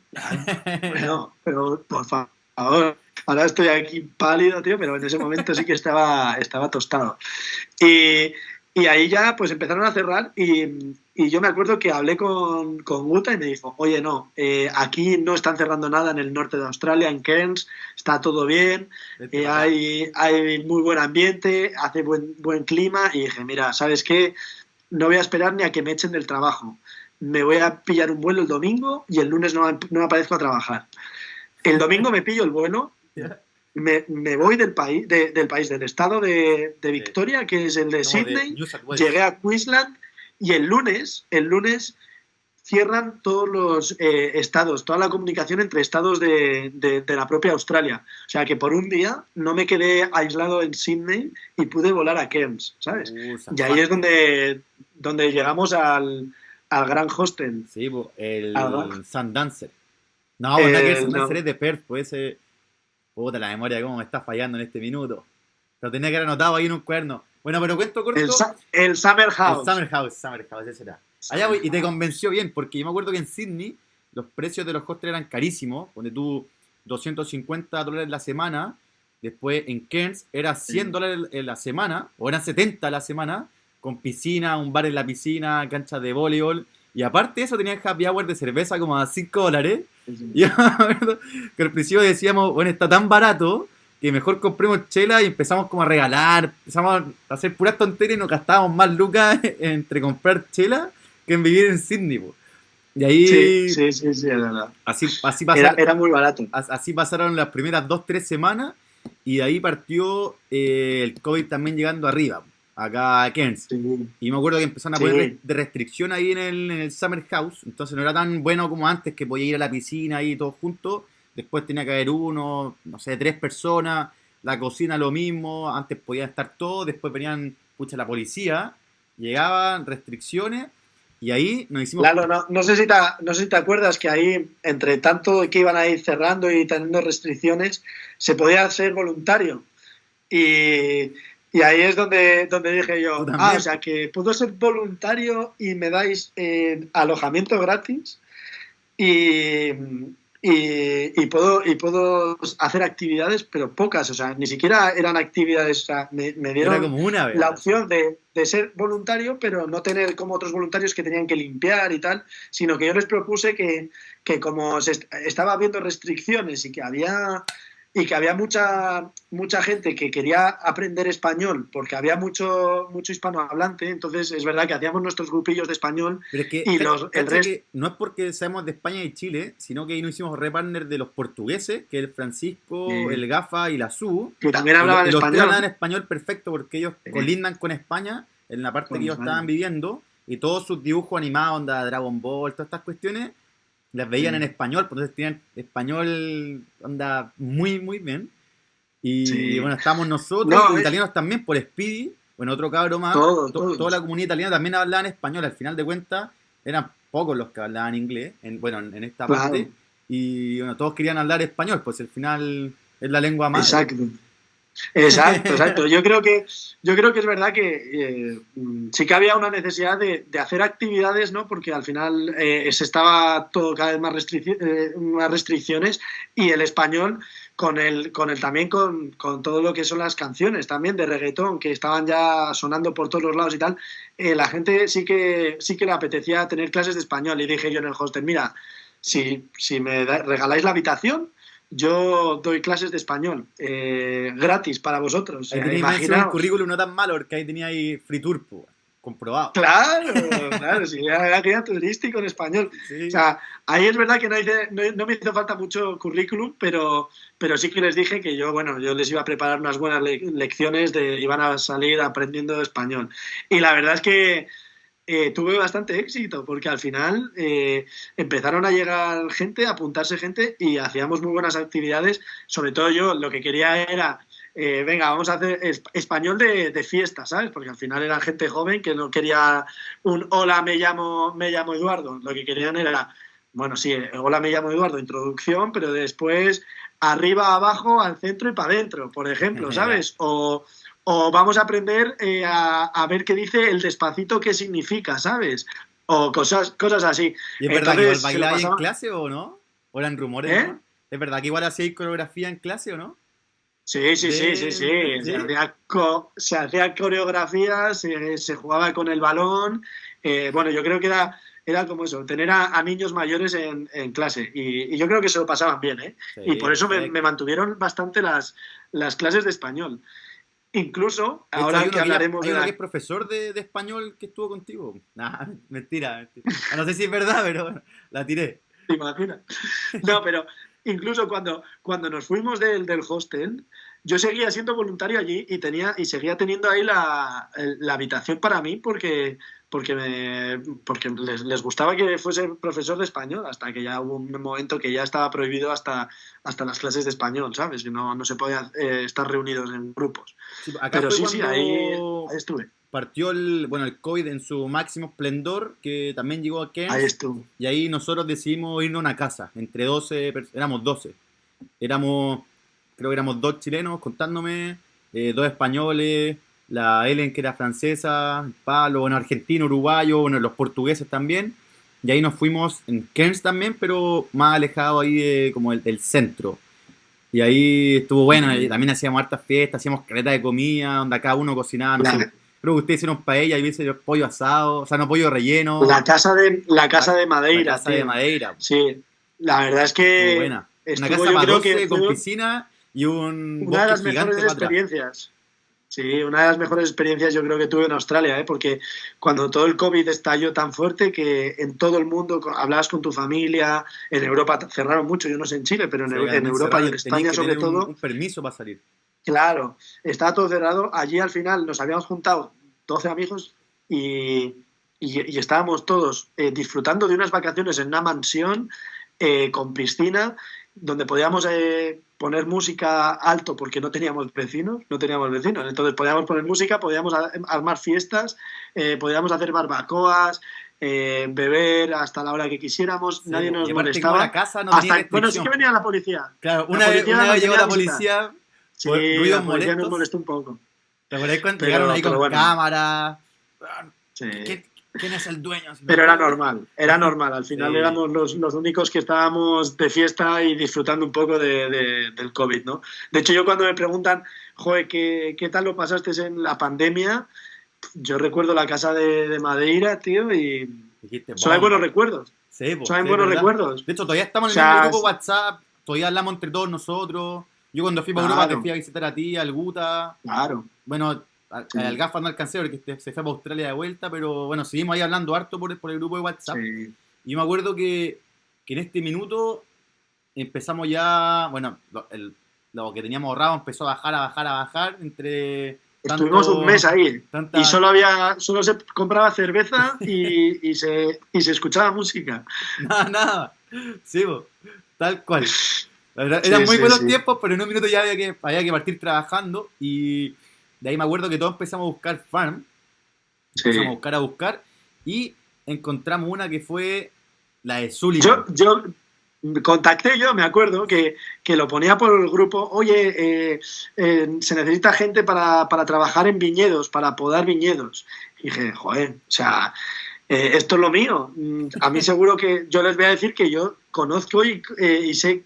Bueno, pero por favor, ahora estoy aquí pálido, tío, pero en ese momento sí que estaba tostado. Y ahí ya pues empezaron a cerrar y yo me acuerdo que hablé con Guta y me dijo, oye, no, aquí no están cerrando nada en el norte de Australia, en Cairns, está todo bien, hay muy buen ambiente, hace buen clima y dije, mira, ¿sabes qué? No voy a esperar ni a que me echen del trabajo. Me voy a pillar un vuelo el domingo y el lunes no aparezco a trabajar. El domingo me pillo el vuelo, me voy del estado de Victoria, que es el de Sydney, llegué a Queensland y el lunes cierran todos los estados, toda la comunicación entre estados de la propia Australia. O sea que por un día no me quedé aislado en Sydney y pude volar a Cairns, ¿sabes? Y ahí es donde llegamos al gran hostel. Sí, el Sundancer. No, bueno, que el Sundancer es de Perth, pues ese... Puta, la memoria cómo me está fallando en este minuto. Lo tenía que haber anotado ahí en un cuaderno. Bueno, pero cuento corto. El Summer House. El Summer House, ese era. Allá voy, y te convenció bien, porque yo me acuerdo que en Sydney los precios de los hostels eran carísimos, donde tú $250 la semana, después en Cairns era $100 en la semana, o eran 70 la semana, con piscina, un bar en la piscina, canchas de voleibol, y aparte de eso tenían happy hour de cerveza como a $5. Y yo me acuerdo que al principio decíamos, bueno, está tan barato que mejor compremos chela y empezamos como a regalar, empezamos a hacer puras tonterías y nos gastábamos más lucas entre comprar chela que en vivir en Sydney, po. Y ahí... Sí, es verdad. Así pasaron, era muy barato. Así pasaron las primeras 2-3 semanas y de ahí partió el COVID también llegando arriba, acá a Cairns. Sí. Y me acuerdo que empezaron a poner de restricción ahí en el Summer House, entonces no era tan bueno como antes, que podía ir a la piscina ahí todos juntos. Después tenía que haber 3 personas, la cocina lo mismo, antes podían estar todos, después venían, la policía, llegaban restricciones y ahí nos hicimos... Claro, no sé si te acuerdas que ahí, entre tanto que iban a ir cerrando y teniendo restricciones, se podía ser voluntario. Y ahí es donde dije yo, o sea que puedo ser voluntario y me dais alojamiento gratis y puedo hacer actividades, pero pocas, o sea, ni siquiera eran actividades, o sea, me Era dieron como una vez. la opción de ser voluntario, pero no tener como otros voluntarios que tenían que limpiar y tal, sino que yo les propuse que como estaba habiendo restricciones y que había mucha gente que quería aprender español porque había mucho hispanohablante, entonces es verdad que hacíamos nuestros grupillos de español Pero es que, y el resto... que no es porque seamos de España y Chile, sino que ahí nos hicimos repartner de los portugueses, que es el Francisco, el Gafa y la Su. Que también hablaban Y los tres español. hablaban español perfecto porque ellos colindan con España, en la parte que ellos estaban viviendo, y todos sus dibujos animados, onda Dragon Ball, todas estas cuestiones, las veían en español, pues entonces tenían español, onda muy, muy bien. Y bueno, estábamos nosotros, los italianos también, por Speedy, bueno, otro cabro más, toda la comunidad italiana también hablaba en español, al final de cuentas eran pocos los que hablaban inglés, en esta parte, y bueno, todos querían hablar español, pues al final es la lengua madre. Exacto. Yo creo que es verdad que sí que había una necesidad de hacer actividades, ¿no? Porque al final se estaba todo cada vez más restricciones y el español también con todo lo que son las canciones también de reggaetón que estaban ya sonando por todos los lados y tal, la gente sí que le apetecía tener clases de español y dije yo en el hostel, mira, si me regaláis la habitación, yo doy clases de español gratis para vosotros. Ahí tenéis un currículum no tan malo, porque ahí tenía ahí Free Tour, comprobado. Claro, sí, era guía turístico en español. Sí. O sea, ahí es verdad que no me hizo falta mucho currículum, pero sí que les dije que yo les iba a preparar unas buenas lecciones, iban a salir aprendiendo español. Y la verdad es que tuve bastante éxito porque al final empezaron a llegar gente, a apuntarse gente y hacíamos muy buenas actividades. Sobre todo yo lo que quería era, venga, vamos a hacer español de fiesta, ¿sabes? Porque al final era gente joven que no quería un hola, me llamo Eduardo. Lo que querían era, bueno, sí, hola, me llamo Eduardo, introducción, pero después arriba, abajo, al centro y para adentro, por ejemplo, ¿sabes? O vamos a aprender a ver qué dice el despacito, qué significa, ¿sabes? O cosas así. ¿Y es verdad que igual bailáis en clase o no? ¿O eran rumores? ¿No? ¿Es verdad que igual hacíais coreografía en clase o no? Sí. Se hacía coreografía, se jugaba con el balón. Bueno, yo creo que era como eso, tener a niños mayores en clase. Y yo creo que se lo pasaban bien, ¿eh? Sí, y por eso me mantuvieron bastante las clases de español. Incluso, ahora que hablaremos hay uno que es profesor de español que estuvo contigo. Nah, mentira. No sé si es verdad, pero bueno, la tiré. ¿Te imaginas? No, pero incluso cuando nos fuimos del hostel, yo seguía siendo voluntario allí y seguía teniendo ahí la habitación para mí porque les gustaba que fuese profesor de español, hasta que ya hubo un momento que ya estaba prohibido hasta las clases de español, ¿sabes? Que no se podía estar reunidos en grupos. Sí, acá pero sí, ahí estuve. Partió el COVID en su máximo esplendor, que también llegó a Cairns. Ahí estuvo. Y ahí nosotros decidimos irnos a una casa, entre 12 personas, éramos 12. Creo que éramos 2 chilenos, contándome, 2 españoles, la Ellen que era francesa, Pablo, argentino, uruguayo, los portugueses también. Y ahí nos fuimos en Cairns también, pero más alejado ahí como del centro. Y ahí estuvo bueno, y también hacíamos hartas fiestas, hacíamos caleta de comida, donde cada uno cocinaba, no sé, creo que ustedes hicieron paella y hubiese pollo asado, o sea, no pollo relleno. La casa de Madeira. La casa de Madeira. Sí, la verdad es que... Buena. Una casa para 12 con piscina y un una de las mejores experiencias. Sí, una de las mejores experiencias yo creo que tuve en Australia, porque cuando todo el COVID estalló tan fuerte que en todo el mundo hablabas con tu familia, en Europa cerraron mucho, yo no sé en Chile, pero en Europa y en España sobre todo... Un permiso para salir. Claro, estaba todo cerrado. Allí al final nos habíamos juntado 12 amigos y estábamos todos disfrutando de unas vacaciones en una mansión con piscina, donde podíamos poner música alto porque no teníamos vecinos, entonces podíamos poner música, podíamos armar fiestas, podíamos hacer barbacoas, beber hasta la hora que quisiéramos, sí, nadie nos molestaba. La casa no bueno, sí que venía la policía. Claro, una vez llegó la policía, sí, la policía nos molestó un poco. ¿Te acuerdas cuando llegaron ahí con cámara? Sí. ¿Quién es el dueño? Pero era normal. Al final Sí. éramos los únicos que estábamos de fiesta y disfrutando un poco del COVID, ¿no? De hecho, yo cuando me preguntan, joder, ¿qué tal lo pasaste en la pandemia? Yo recuerdo la casa de Madeira, tío, y Dijiste, solo hay buenos bomba. recuerdos. Sí, pues, Solo hay sí, es buenos verdad. recuerdos. De hecho, todavía estamos O en el mismo sea, grupo WhatsApp, todavía hablamos entre todos nosotros. Yo cuando fui para Europa te claro, fui a visitar a ti, al Guta. claro. Bueno, al Sí, Gafa no alcancé porque se fue para Australia de vuelta, pero bueno, seguimos ahí hablando harto por el grupo de WhatsApp. sí. Y yo me acuerdo que en este minuto empezamos ya, bueno, lo que teníamos ahorrado empezó a bajar entre Estuvimos un mes tanto, ahí y tanta, solo se compraba cerveza y se escuchaba música. nada, sí, po, tal cual. La verdad, eran Sí, muy sí, buenos sí. tiempos, pero en un minuto ya había que partir trabajando y de ahí me acuerdo que todos empezamos a buscar farm, empezamos Sí. a buscar y encontramos una que fue la de Sullivan. Yo contacté yo, me acuerdo, que lo ponía por el grupo, oye, se necesita gente para trabajar en viñedos, para podar viñedos. Y dije, joder, o sea, esto es lo mío. A mí seguro que yo les voy a decir que yo conozco y sé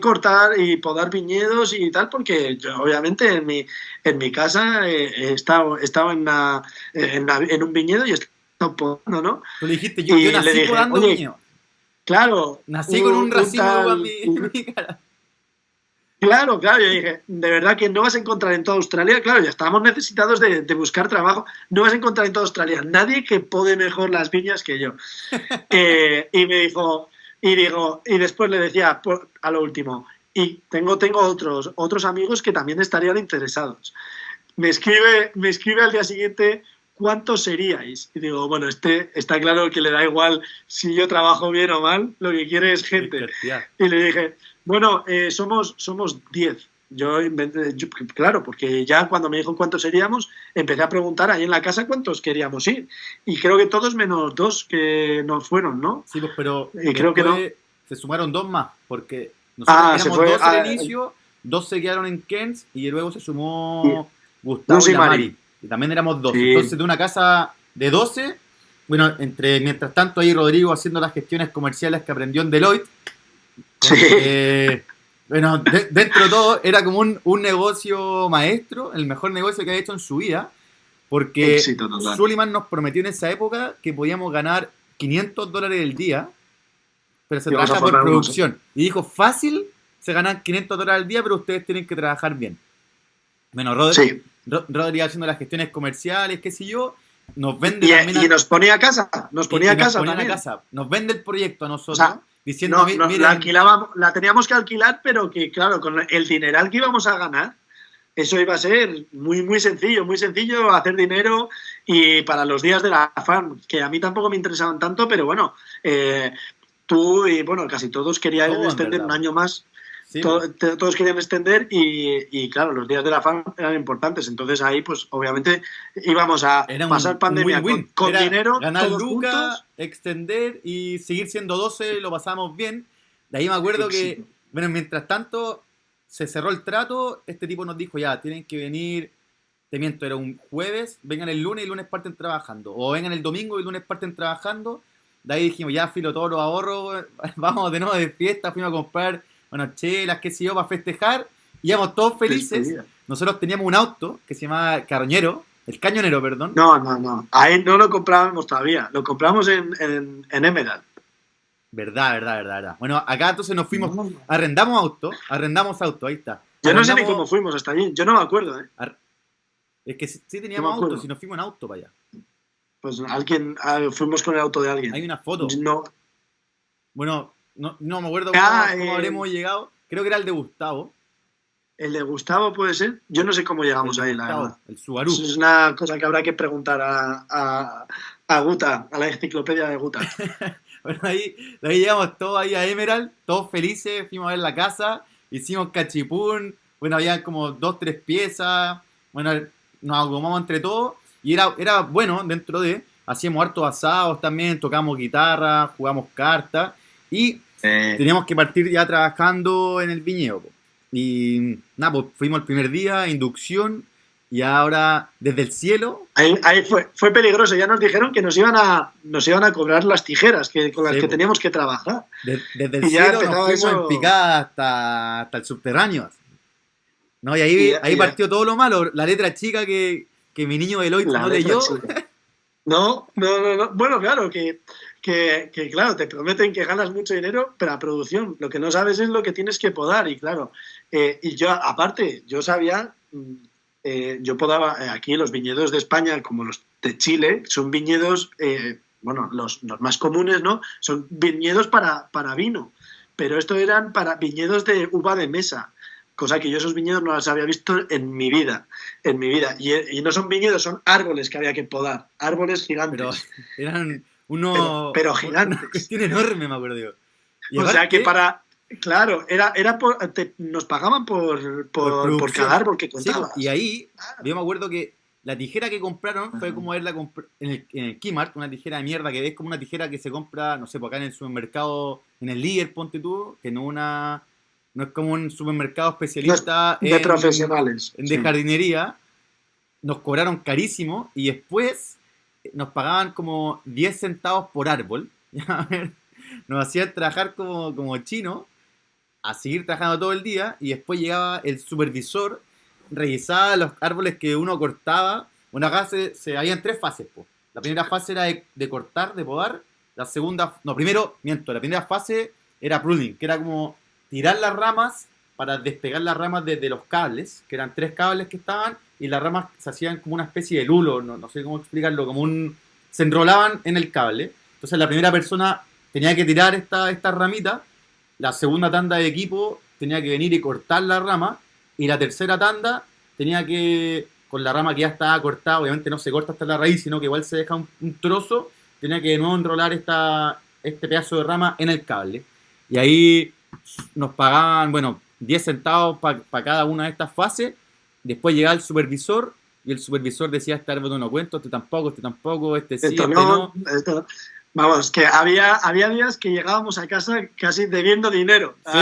cortar y podar viñedos y tal, porque yo obviamente en mi casa he estado en un viñedo y he estado podando, ¿no? Tú le dijiste, yo Y le nací dije, podando oye, viñedo. claro, Nací con un un racimo de uva en tal. mi, en mi cara. Claro, claro, yo dije, de verdad que no vas a encontrar en toda Australia, claro, ya estábamos necesitados de buscar trabajo, no vas a encontrar en toda Australia nadie que pode mejor las viñas que yo. Y me dijo, y después le decía a lo último, y tengo otros amigos que también estarían interesados. Me escribe al día siguiente, ¿cuántos seríais? Y digo, bueno, está claro que le da igual si yo trabajo bien o mal, lo que quiere es Es gente. cantidad. Y le dije, bueno, somos 10. Claro, porque ya cuando me dijo cuántos seríamos, empecé a preguntar ahí en la casa cuántos queríamos ir. Y creo que todos menos dos que no fueron, ¿no? Sí, pues, pero Y creo que no. después se sumaron dos más, porque nosotros Se éramos fue. 12 al inicio, dos se quedaron en Kent y luego se Y sumó Gustavo Luz y y la Mari. Mari, y también éramos 12. Sí, Entonces, de una casa de 12, bueno, mientras tanto ahí Rodrigo haciendo las gestiones comerciales que aprendió en Deloitte, sí. bueno, dentro de todo era como un negocio maestro, el mejor negocio que había hecho en su vida, porque Éxito total. Sullivan nos prometió en esa época que podíamos ganar $500 el día, pero se Y vamos a trabaja por formar unos. producción. Y dijo, fácil, se ganan $500 al día, pero ustedes tienen que trabajar bien. Bueno, Sí. Rodri haciendo las gestiones comerciales, qué sé yo, nos vende Y, también y nos ponía a casa. Nos ponía y a nos casa ponía en la también. casa, nos vende el proyecto a O nosotros, sea, diciendo, no, la miren, alquilábamos, la teníamos que alquilar, pero que, claro, con el dineral que íbamos a ganar, eso iba a ser muy sencillo hacer dinero y para los días de la farm, que a mí tampoco me interesaban tanto, pero bueno, tú y bueno, casi todos querían todo en extender un verdad. año más. Sí, po. Todos querían extender y, claro, los días de la farm eran importantes. Entonces ahí, pues obviamente íbamos a Era pasar un pandemia con, win-win. con Era dinero ganar todos lucas, juntos. extender y seguir siendo 12, lo pasamos bien. De ahí me acuerdo que, Éxito. bueno, mientras tanto se cerró el trato, este tipo nos dijo, ya, tienen que venir, te miento, era un jueves, vengan el lunes y el lunes parten trabajando. O vengan el domingo y el lunes parten trabajando. De ahí dijimos, ya, filo todos los ahorros, vamos de nuevo de fiesta, fuimos a comprar, bueno, chelas, qué sé yo, para festejar. Y íbamos todos felices. Despedida. Nosotros teníamos un auto que se llamaba Carroñero, el Cañonero, perdón. No. Ahí no lo comprábamos todavía. Lo compramos en Emerald. Verdad. Bueno, acá entonces nos fuimos, No. arrendamos auto, ahí está. Yo no sé ni Arrendamos, cómo fuimos hasta allí. Yo no me acuerdo, ¿eh? es que sí No me teníamos auto, acuerdo. si nos fuimos en auto para allá. Pues fuimos con el auto de Hay alguien. una foto. No. Bueno, no me acuerdo Ah, cómo habremos llegado. Creo que era el de Gustavo. el de Gustavo puede ser. Yo no sé cómo El llegamos de ahí, la verdad. Gustavo, el Eso Subaru. es una cosa que habrá que preguntar a Guta, a la enciclopedia de Guta. Bueno, de ahí llegamos todos ahí a Emerald, todos felices, fuimos a ver la casa, hicimos cachipún, bueno, había como 2, 3 piezas, bueno, nos acomodamos entre todos, y era bueno dentro hacíamos hartos asados también, tocamos guitarra, jugamos cartas, y teníamos que partir ya trabajando en el viñedo, po. Y nada, pues fuimos el primer día, inducción, y ahora desde el cielo. Ahí fue peligroso. Ya nos dijeron que nos iban a cobrar las tijeras con las Sí, que po. teníamos que trabajar. Desde el Y ya cielo nos empezaba fuimos en eso. picada hasta el subterráneo. ¿No? Y Y ahí ya, y ya, partió todo lo malo. La letra chica que mi niño Deloitte la no letra leyó. chica. No, no, no, no. Bueno, claro, claro, te prometen que ganas mucho dinero, pero a producción. Lo que no sabes es lo que tienes que podar. Y claro, y yo, aparte, yo sabía, yo podaba aquí los viñedos de España, como los de Chile, son viñedos, bueno, los más comunes, ¿no? Son viñedos para vino, pero esto eran para viñedos de uva de mesa. Cosa que yo esos viñedos no los había visto en mi vida. Y no son viñedos, son árboles que había que podar, árboles Pero gigantes, eran pero una gigantes. cuestión enorme, me acuerdo yo. Y O sea que aparte, claro, nos pagaban por por cada producción. árbol que Sí, po, y contabas. ahí yo me acuerdo que la tijera que compraron fue como verla en el Kmart, una tijera de mierda que ves como una tijera que se compra, no sé, por acá en el supermercado, en el Líder, ponte tú, que no es como un supermercado No es especialista de profesionales, en de sí. jardinería. Nos cobraron carísimo y después nos pagaban como 10 centavos por árbol. A ver, nos hacían trabajar como chinos, a seguir trabajando todo el día y después llegaba el supervisor, revisaba los árboles que uno cortaba. Bueno, acá habían tres fases, po. La primera fase era de cortar, de podar. La segunda, no, primero, miento, la primera fase era pruning, que era como tirar las ramas para despegar las ramas de los cables, que eran tres cables que estaban, y las ramas se hacían como una especie de lulo, no sé cómo explicarlo, se enrolaban en el cable. Entonces la primera persona tenía que tirar esta ramita, la segunda tanda de equipo tenía que venir y cortar la rama, y la tercera tanda tenía que, con la rama que ya estaba cortada, obviamente no se corta hasta la raíz, sino que igual se deja un trozo, tenía que de nuevo enrolar este pedazo de rama en el cable. Y ahí nos pagaban, bueno, 10 centavos para cada una de estas fases. Después llegaba el supervisor y el supervisor decía: este árbol no cuento, este tampoco, este sí, Esto este no, no. esto, vamos, que había días que llegábamos a casa casi debiendo dinero Sí.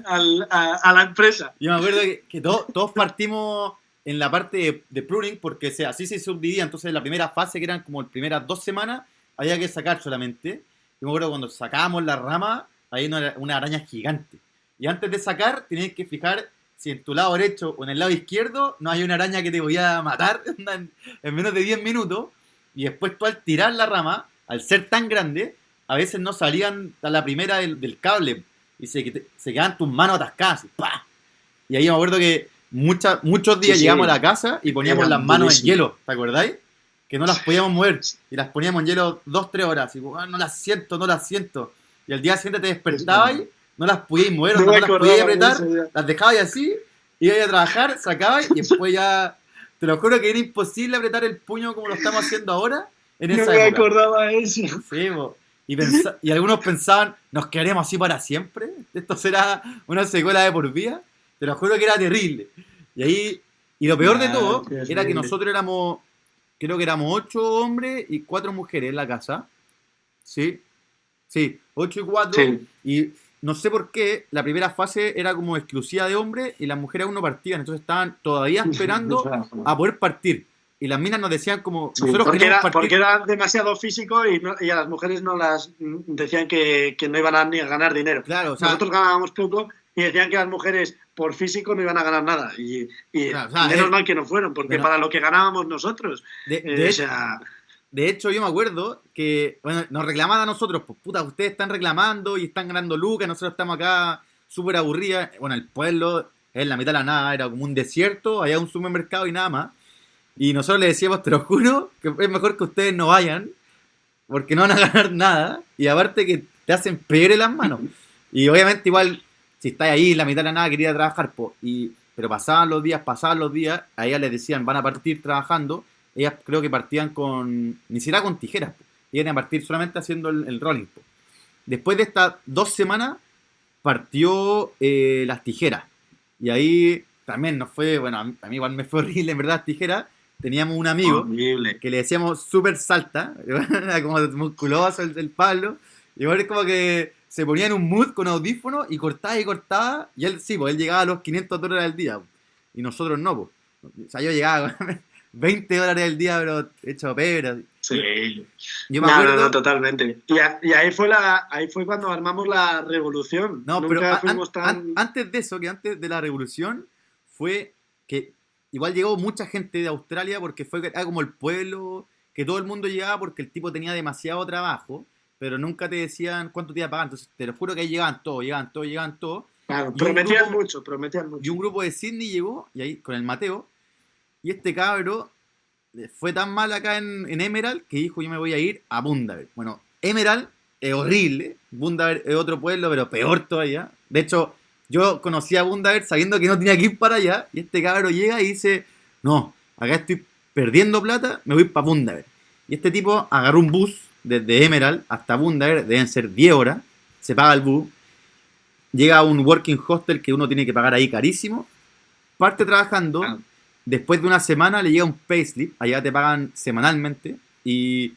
a la empresa. Yo me acuerdo que todos partimos en la parte de pruning porque así se subdividía. Entonces, la primera fase, que eran como las primeras 2 semanas, había que sacar solamente. Yo me acuerdo cuando sacábamos la rama, había una araña gigante. Y antes de sacar, tenías que fijar si en tu lado derecho o en el lado izquierdo no hay una araña que te podía matar en menos de 10 minutos. Y después tú, al tirar la rama, al ser tan grande, a veces no salían a la primera del cable y se quedaban tus manos atascadas. Y, ¡pah! Y ahí me acuerdo que muchos días Sí, llegamos a sí, la casa y poníamos era las manos en durísimo. hielo, ¿te acordáis? Que no las podíamos mover y las poníamos en hielo 2, 3 horas. Y no las siento, no las siento. Y al día siguiente te despertabas y no las podíais mover, No onda, me no las podíais acordaba de apretar, eso ya. las dejabas así, ibas a trabajar, sacabas y después ya. Te lo juro que era imposible apretar el puño como lo estamos haciendo ahora en No esa me época. acordaba de eso. Sí, po. Y algunos pensaban: ¿nos quedaremos así para siempre? ¿Esto será una secuela de por vida? Te lo juro que era terrible. Y lo peor de Nah, todo qué era que horrible. nosotros creo que éramos 8 hombres y 4 mujeres en la casa. ¿Sí? Sí, 8 y 4. Sí. Y no sé por qué la primera fase era como exclusiva de hombres y las mujeres aún no partían. Entonces estaban todavía esperando a poder partir. Y las minas nos decían como: Sí, nosotros queremos porque partir. era demasiado físico y a las mujeres no las decían que no iban a ni a ganar dinero. Claro, o sea, Nosotros ganábamos poco y decían que las mujeres por físico no iban a ganar nada. Y claro, o sea, menos mal que no fueron, porque bueno, para lo que ganábamos nosotros, de, o de, sea, De hecho, yo me acuerdo que, bueno, nos reclamaban a nosotros: pues puta, ustedes están reclamando y están ganando lucas, nosotros estamos acá súper aburridas. Bueno, el pueblo es la mitad de la nada, era como un desierto, había un supermercado y nada más. Y nosotros le decíamos: te lo juro, que es mejor que ustedes no vayan, porque no van a ganar nada. Y aparte que te hacen peor en las manos. Y obviamente igual, si estás ahí en la mitad de la nada, quería trabajar, pues. Pero pasaban los días, a ellas les decían: van a partir trabajando. Ellas creo que partían ni siquiera con tijeras, po. Iban a partir solamente haciendo el rolling, po. Después de estas 2 semanas, partió las tijeras. Y ahí también nos fue, bueno, a mí igual me fue horrible, en verdad, las tijeras. Teníamos un amigo horrible. que le decíamos Super Salta, era como musculoso el Pablo, y igual es como que se ponía en un mood con audífonos y cortaba, y él sí, pues él llegaba a los $500 al día, y nosotros no, pues. O sea, yo llegaba con $20 al día, pero hecho pebre. Sí. Yo me No, acuerdo. totalmente. Y ahí fue cuando armamos la revolución. No, pero Nunca fuimos tan... antes de eso, que antes de la revolución, fue que igual llegó mucha gente de Australia porque era como el pueblo que todo el mundo llegaba porque el tipo tenía demasiado trabajo, pero nunca te decían cuánto te iba a pagar. Entonces, te lo juro que ahí llegaban todos, llegaban todos, llegaban todos. Claro, Y un grupo, prometían y un mucho. grupo de Sydney llegó, y ahí con el Mateo, y este cabro fue tan mal acá en Emerald que dijo yo me voy a ir a Bundaberg. Bueno, Emerald es horrible, Bundaberg es otro pueblo, pero peor todavía. De hecho, yo conocí a Bundaberg sabiendo que no tenía que ir para allá, y este cabro llega y dice, no, acá estoy perdiendo plata, me voy para Bundaberg. Y este tipo agarró un bus desde Emerald hasta Bundaberg, deben ser 10 horas, se paga el bus, llega a un working hostel que uno tiene que pagar ahí carísimo, parte trabajando, Claro. después de una semana le llega un payslip, allá te pagan semanalmente, y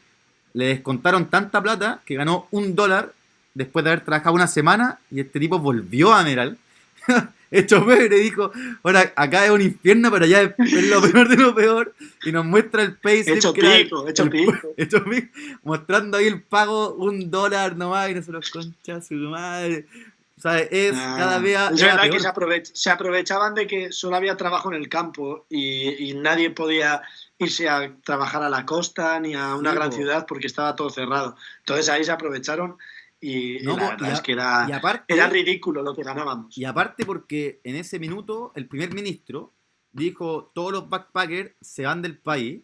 le descontaron tanta plata que ganó $1 después de haber trabajado una semana, y este tipo volvió a Meral, hecho pebre, dijo, ahora acá es un infierno, pero allá es lo peor de lo peor, y nos muestra el payslip Hecho que era pico, pico. hecho pico, mostrando ahí el pago $1 nomás, y no se los concha su madre. O sea, es cada vez Es era verdad que peor. se aprovechaban de que solo había trabajo en el campo y nadie podía irse a trabajar a la costa ni a una Sí, gran po. ciudad porque estaba todo cerrado. Entonces ahí se aprovecharon y No, la po, verdad es que y era aparte, ridículo lo que ganábamos. y aparte porque en ese minuto el primer ministro dijo todos los backpackers se van del país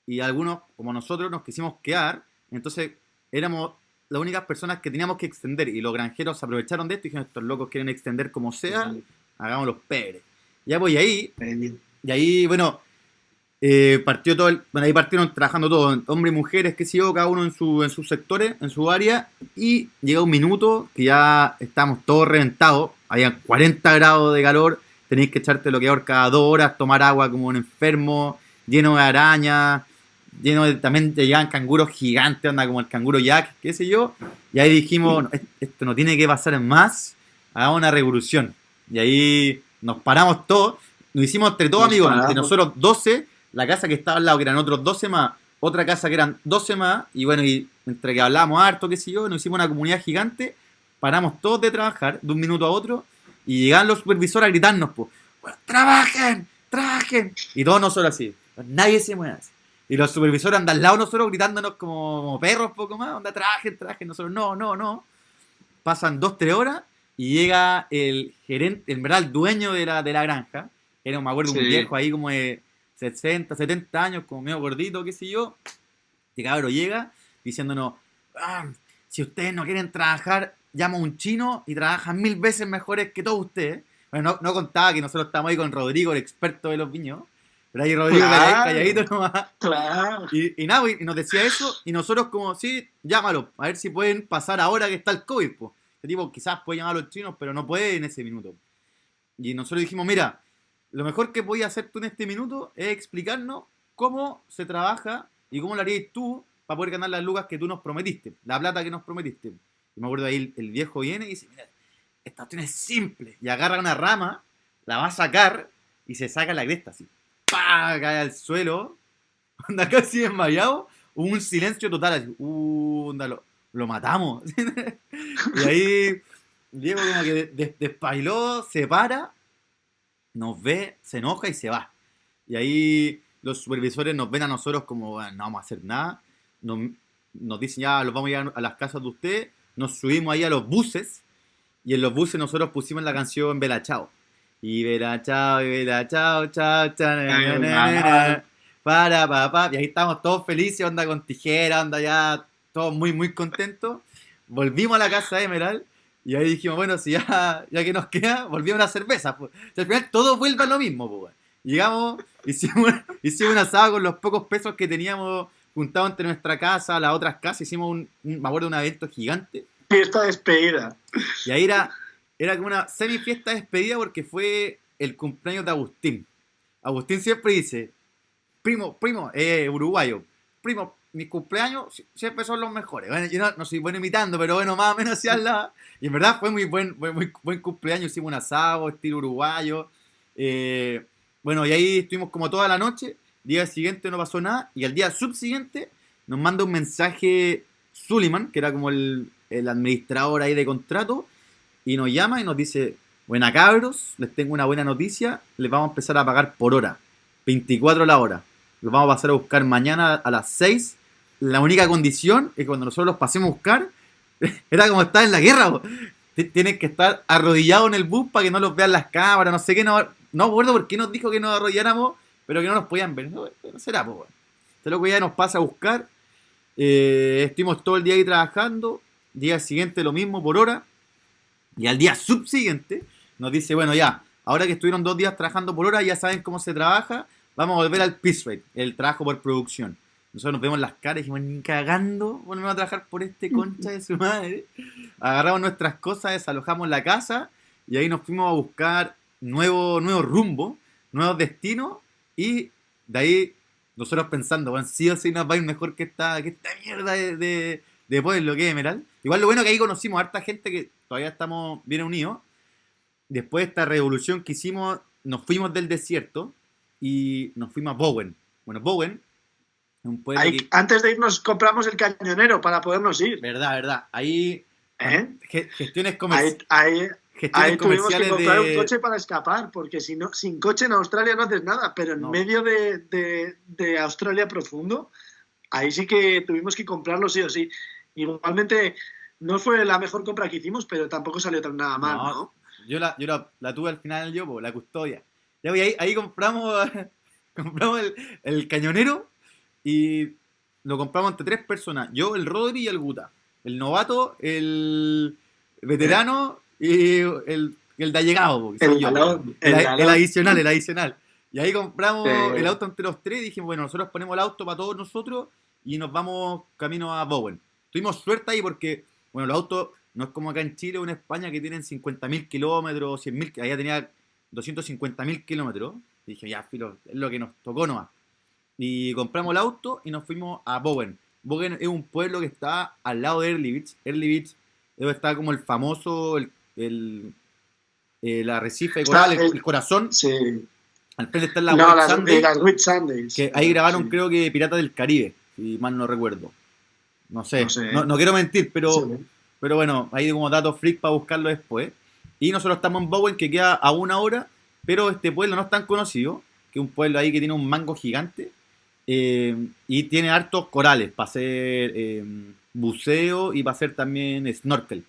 y algunos como nosotros nos quisimos quedar, entonces éramos las únicas personas que teníamos que extender y los granjeros se aprovecharon de esto y dijeron estos locos quieren extender como sea, hagamos los pebres. Ya pues y ahí bueno, partió todo bueno, ahí partieron trabajando todos, hombres y mujeres, qué sé yo, cada uno en sus sectores, en su área, y llega un minuto que ya estamos todos reventados, había 40 grados de calor, tenéis que echarte bloqueador cada 2 horas, tomar agua como un enfermo, lleno de arañas, también te llegan canguros gigantes, onda como el canguro Jack, qué sé yo, y ahí dijimos, "No, esto no tiene que pasar más, hagamos una revolución". Y ahí nos paramos todos, nos hicimos entre todos Nos amigos, entre paramos. nosotros 12, la casa que estaba al lado que eran otros 12 más, otra casa que eran 12 más, y bueno, y entre que hablábamos harto, qué sé yo, nos hicimos una comunidad gigante, paramos todos de trabajar de un minuto a otro, y llegaban los supervisores a gritarnos, pues, bueno, trabajen, trabajen, y todos nosotros así, nadie se mueve así. Y los supervisores andan al lado de nosotros gritándonos como perros, poco más, onda, trabajen, trabajen, nosotros, no, no, no. Pasan 2, 3 horas y llega el gerente, en verdad el dueño de la granja, era, me acuerdo, un Sí. viejo ahí como de 60, 70 años, como medio gordito, qué sé yo. Y cabrón llega diciéndonos, "Ah, si ustedes no quieren trabajar, llamo a un chino y trabajan 1000 veces mejores que todos ustedes". Bueno, no contaba que nosotros estamos ahí con Rodrigo, el experto de los viños. Pero ahí Rodrigo calladito Claro, nomás. claro. Y nada, y nos decía eso, y nosotros como, sí, llámalo, a ver si pueden pasar ahora que está el COVID, pues. Este tipo quizás puede llamar a los chinos, pero no puede en ese minuto. Y nosotros dijimos, mira, lo mejor que podías hacer tú en este minuto es explicarnos cómo se trabaja y cómo lo harías tú para poder ganar las lucas que tú nos prometiste, la plata que nos prometiste. Y me acuerdo ahí el viejo viene y dice, mira, esta cuestión es simple. Y agarra una rama, la va a sacar y se saca la cresta así. ¡Pah! Cae al suelo, anda casi desmayado, hubo un silencio total, así, onda, lo matamos. Y ahí Diego como que despailó, se para, nos ve, se enoja y se va. Y ahí los supervisores nos ven a nosotros como, "Bueno, no vamos a hacer nada". Nos dicen, ya, los vamos a ir a las casas de usted. Nos subimos ahí a los buses. Y en los buses nosotros pusimos la canción Vela Chao. Y Vela Chao, y Vela Chao, chao, chao, na, na, na, na, na, para, pa. Y ahí estamos todos felices, onda con tijera, onda ya, todos muy, muy contentos. Volvimos a la casa de Emerald. Y ahí dijimos, bueno, si ya que nos queda, volvimos a la cerveza. Pues. O sea, al final todo vuelve a lo mismo. Pues. Llegamos, hicimos un asado con los pocos pesos que teníamos juntados entre nuestra casa, las otras casas. Hicimos me acuerdo, un evento gigante. Fiesta despedida. Y ahí era como una semi-fiesta de despedida porque fue el cumpleaños de Agustín. Agustín siempre dice, primo, uruguayo, primo, mis cumpleaños siempre son los mejores. Bueno, yo no soy bueno imitando, pero bueno, más o menos así al lado. Y en verdad fue muy buen cumpleaños, hicimos un asado, estilo uruguayo. Bueno, y ahí estuvimos como toda la noche. Día siguiente no pasó nada. Y al día subsiguiente nos manda un mensaje Suleiman, que era como el administrador ahí de contrato, y nos llama y nos dice: buena cabros, les tengo una buena noticia, les vamos a empezar a pagar por hora, 24 la hora. Los vamos a pasar a buscar mañana a las 6. La única condición es que cuando nosotros los pasemos a buscar, era como estar en la guerra, po. Tienen que estar arrodillados en el bus para que no los vean las cámaras, no sé qué, no me acuerdo por qué nos dijo que nos arrodilláramos, pero que no nos podían ver. No será, pues, bueno. Este loco ya nos pasa a buscar. Estuvimos todo el día ahí trabajando. Día siguiente lo mismo por hora. Y al día subsiguiente nos dice: bueno, ya, ahora que estuvieron 2 días trabajando por hora, ya saben cómo se trabaja, vamos a volver al piece rate, el trabajo por producción. Nosotros nos vemos las caras y dijimos: ni cagando volvemos a trabajar por este concha de su madre. Agarramos nuestras cosas, desalojamos la casa y ahí nos fuimos a buscar nuevos rumbo, nuevos destinos, y de ahí nosotros pensando: bueno, sí o sí nos va a ir mejor que esta mierda de pueblo que es Emerald. Igual lo bueno que ahí conocimos a harta gente que todavía estamos bien unidos. Después de esta revolución que hicimos, nos fuimos del desierto y nos fuimos a Bowen. Bueno, Bowen es un pueblo ahí, que... Antes de irnos compramos el cañonero para podernos ir. Verdad. Ahí gestiones comerciales. Ahí tuvimos que comprar un coche para escapar, porque si no, sin coche en Australia no haces nada, pero en medio de Australia profundo, ahí sí que tuvimos que comprarlo sí o sí. Igualmente no fue la mejor compra que hicimos, pero tampoco salió tan nada mal, ¿no? Yo la tuve al final la custodia. Ya, ahí compramos el cañonero y lo compramos entre 3 personas. Yo, el Rodri y el Guta. El novato, el veterano y el de allegado. El adicional. Y ahí compramos el auto entre los 3 y dijimos: bueno, nosotros ponemos el auto para todos nosotros y nos vamos camino a Bowen. Tuvimos suerte ahí porque, bueno, los autos no es como acá en Chile o en España que tienen 50.000 kilómetros, 100.000, allá tenía 250.000 kilómetros. Y dije: ya, filo, es lo que nos tocó nomás. Y compramos el auto y nos fuimos a Bowen. Bowen es un pueblo que está al lado de Early Beach. Early Beach está como el famoso, el arrecife de coral, el corazón. Sí. Al frente está las White Sundays. Que ahí grabaron, creo que Piratas del Caribe, si mal no recuerdo. No sé. No quiero mentir, pero bueno, ahí como dato freak para buscarlo después. Y nosotros estamos en Bowen, que queda a 1 hora, pero este pueblo no es tan conocido, que es un pueblo ahí que tiene un mango gigante, y tiene hartos corales para hacer buceo y para hacer también snorkel.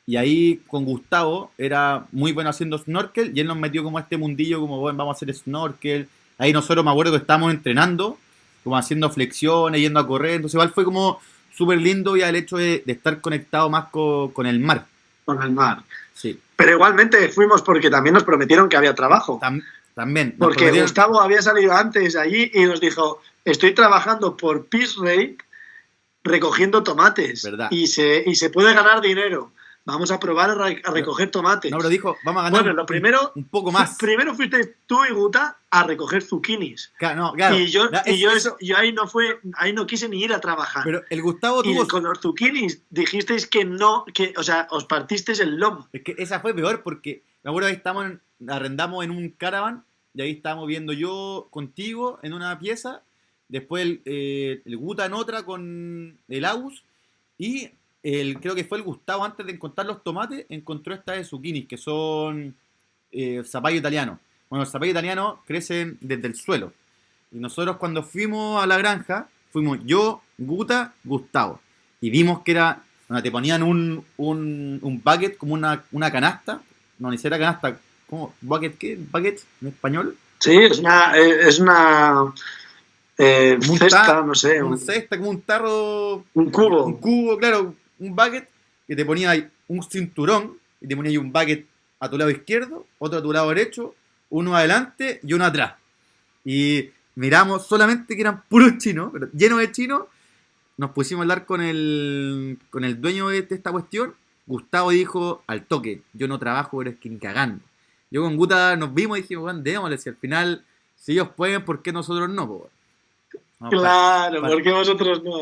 Y ahí con Gustavo era muy bueno haciendo snorkel y él nos metió como a este mundillo, como bueno, vamos a hacer snorkel. Ahí nosotros me acuerdo que estábamos entrenando, como haciendo flexiones, yendo a correr. Entonces igual fue como súper lindo ya el hecho de estar conectado más con el mar. Con el mar. Sí. Pero igualmente fuimos porque también nos prometieron que había trabajo. También. Porque Gustavo había salido antes allí y nos dijo: estoy trabajando por Peace Rate recogiendo tomates. ¿Verdad? Y se puede ganar dinero. Vamos a probar a recoger tomates. No, pero dijo: vamos a ganar un poco más. Primero fuiste tú y Guta a recoger zucchinis. Claro. Y yo ahí no quise ni ir a trabajar. Pero el Gustavo tuvo... Y con los zucchinis dijisteis que no, o sea, os partisteis el lomo. Es que esa fue peor porque me acuerdo que arrendamos en un caravan y ahí estábamos viendo yo contigo en una pieza, después el Guta en otra con el Agus y... creo que fue el Gustavo, antes de encontrar los tomates, encontró estas de zucchinis, que son zapallo italiano. Bueno, los zapallos italianos crecen desde el suelo. Y nosotros cuando fuimos a la granja, fuimos yo, Guta, Gustavo. Y vimos que era, bueno, te ponían un bucket, como una canasta. No, ni siquiera canasta. ¿Cómo? ¿Bucket qué? ¿Bucket en español? Sí, es una cesta, no sé. Un cesta, como un tarro. Un cubo. Un cubo, claro. Un bucket que te ponía ahí un cinturón y te ponía ahí un bucket a tu lado izquierdo, otro a tu lado derecho, uno adelante y uno atrás. Y miramos solamente que eran puros chinos, pero llenos de chinos. Nos pusimos a hablar con el dueño de esta cuestión. Gustavo dijo al toque: yo no trabajo, pero es que ni cagando. Yo con Guta nos vimos y dijimos: bueno, démosle, si al final, si ellos pueden, ¿por qué nosotros no? Po? Claro, ¿por qué vosotros no?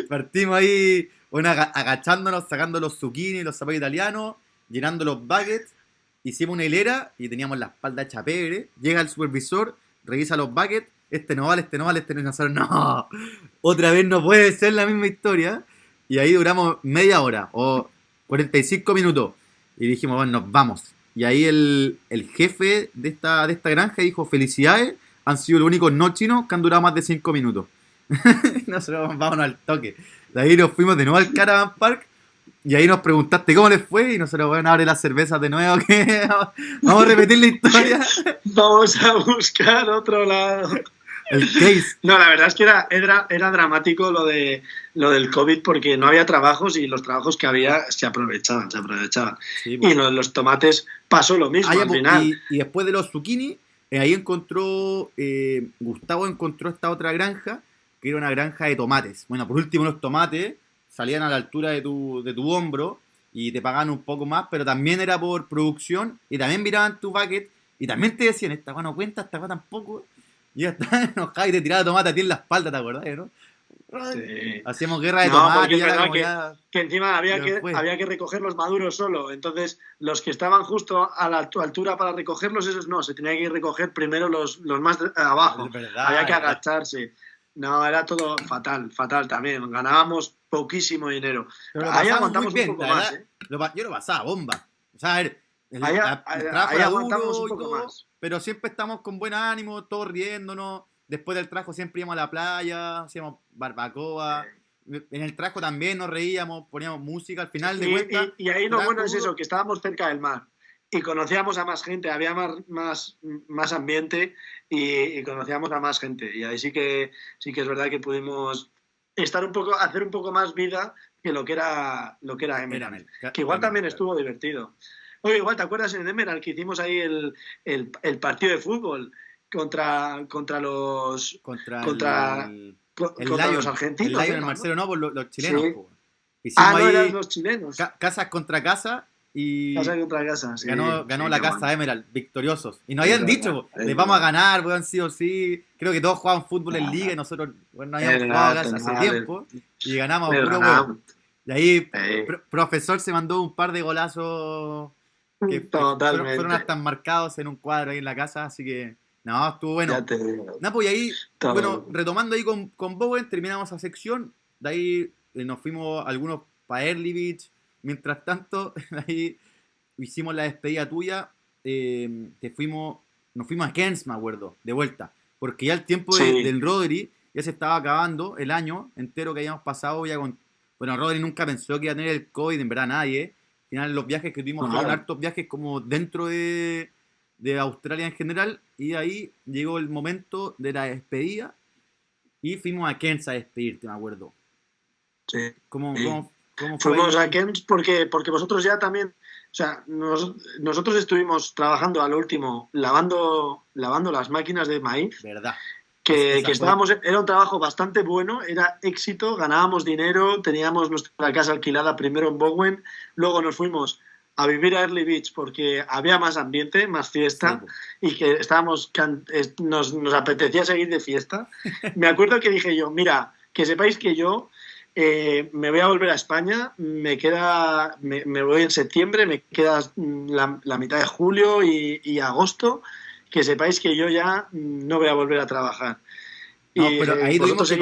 Partimos ahí, agachándonos, sacando los zucchini, los zapallos italianos, llenando los buckets. hicimos una hilera y teníamos la espalda hecha pebre. Llega el supervisor, revisa los buckets, este no vale, este no vale, este no. Y nosotros, no, otra vez no puede ser la misma historia. Y ahí duramos media hora o 45 minutos. Y dijimos, bueno, nos vamos. Y ahí el jefe de esta granja dijo, felicidades, han sido los únicos no chinos que han durado más de 5 minutos. Nosotros vámonos al toque. De ahí nos fuimos de nuevo al Caravan Park. Y ahí nos preguntaste cómo les fue. Y nosotros, bueno, abre las cervezas de nuevo. Que vamos a repetir la historia. Vamos a buscar otro lado. El case. No, la verdad es que era dramático lo del COVID porque no había trabajos y los trabajos que había se aprovechaban. Sí, y los tomates pasó lo mismo al final. Y después de los zucchini, ahí Gustavo encontró esta otra granja, que era una granja de tomates. Bueno, por último los tomates salían a la altura de tu hombro y te pagaban un poco más, pero también era por producción y también miraban tu bucket y también te decían, esta no cuenta, esta tampoco. Y ya está enojado y te tiraba tomate a ti en la espalda, ¿te acordás, no? Sí. Hacíamos guerra de tomate. Y era que encima había que recoger los maduros solo. Entonces, los que estaban justo a la altura para recogerlos, esos no. Se tenía que recoger primero los más abajo. Verdad, había que agacharse. No, era todo fatal también. Ganábamos poquísimo dinero. Ahí aguantamos bien, un poco más. Yo lo pasaba bomba. O sea, a ver, ahí aguantamos un poco más. Pero siempre estamos con buen ánimo, todos riéndonos. Después del trabajo siempre íbamos a la playa, hacíamos barbacoa. En el trabajo también nos reíamos, poníamos música. Al final de cuentas. Y ahí lo bueno es eso, que estábamos cerca del mar. Y conocíamos a más gente, había más ambiente y conocíamos a más gente. Y ahí sí que es verdad que pudimos hacer un poco más vida que lo que era Emerald. Que igual también estuvo divertido. Oye, igual, ¿te acuerdas en Emerald que hicimos ahí el partido de fútbol contra los argentinos? El Marcelo, no, por los chilenos. Sí. No eran los chilenos. Casas contra casa. Y casa contra casa, sí. Ganó la casa Emerald, victoriosos. Y nos habían dicho, les vamos a ganar, weón, sí o sí. Creo que todos jugaban fútbol en liga y nosotros no habíamos jugado hace tiempo. Y ganamos puro weón. Y ahí profesor se mandó un par de golazos que fueron hasta marcados en un cuadro ahí en la casa, así que no, estuvo bueno. Pues y ahí, bueno, retomando ahí con Bowen, terminamos esa sección. De ahí nos fuimos algunos para Early Beach. Mientras tanto, ahí hicimos la despedida tuya. Nos fuimos a Cairns, me acuerdo, de vuelta. Porque ya el tiempo del Rodri ya se estaba acabando, el año entero que habíamos pasado ya con... Bueno, Rodri nunca pensó que iba a tener el COVID, en verdad nadie. Al final los viajes que tuvimos fueron hartos viajes como dentro de Australia en general. Y ahí llegó el momento de la despedida. Y fuimos a Cairns a despedirte, me acuerdo. Sí. ¿Cómo fue? Fuimos a Cairns porque vosotros ya también... O sea, nosotros estuvimos trabajando a lo último lavando las máquinas de maíz. ¿Verdad? Que estábamos, era un trabajo bastante bueno, era éxito, ganábamos dinero, teníamos nuestra casa alquilada primero en Bowen, luego nos fuimos a vivir a Early Beach porque había más ambiente, más fiesta, y que nos apetecía seguir de fiesta. Me acuerdo que dije yo, mira, que sepáis que yo me voy a volver a España, me voy en septiembre, me queda la mitad de julio y agosto, que sepáis que yo ya no voy a volver a trabajar. No, pero ahí tuvimos que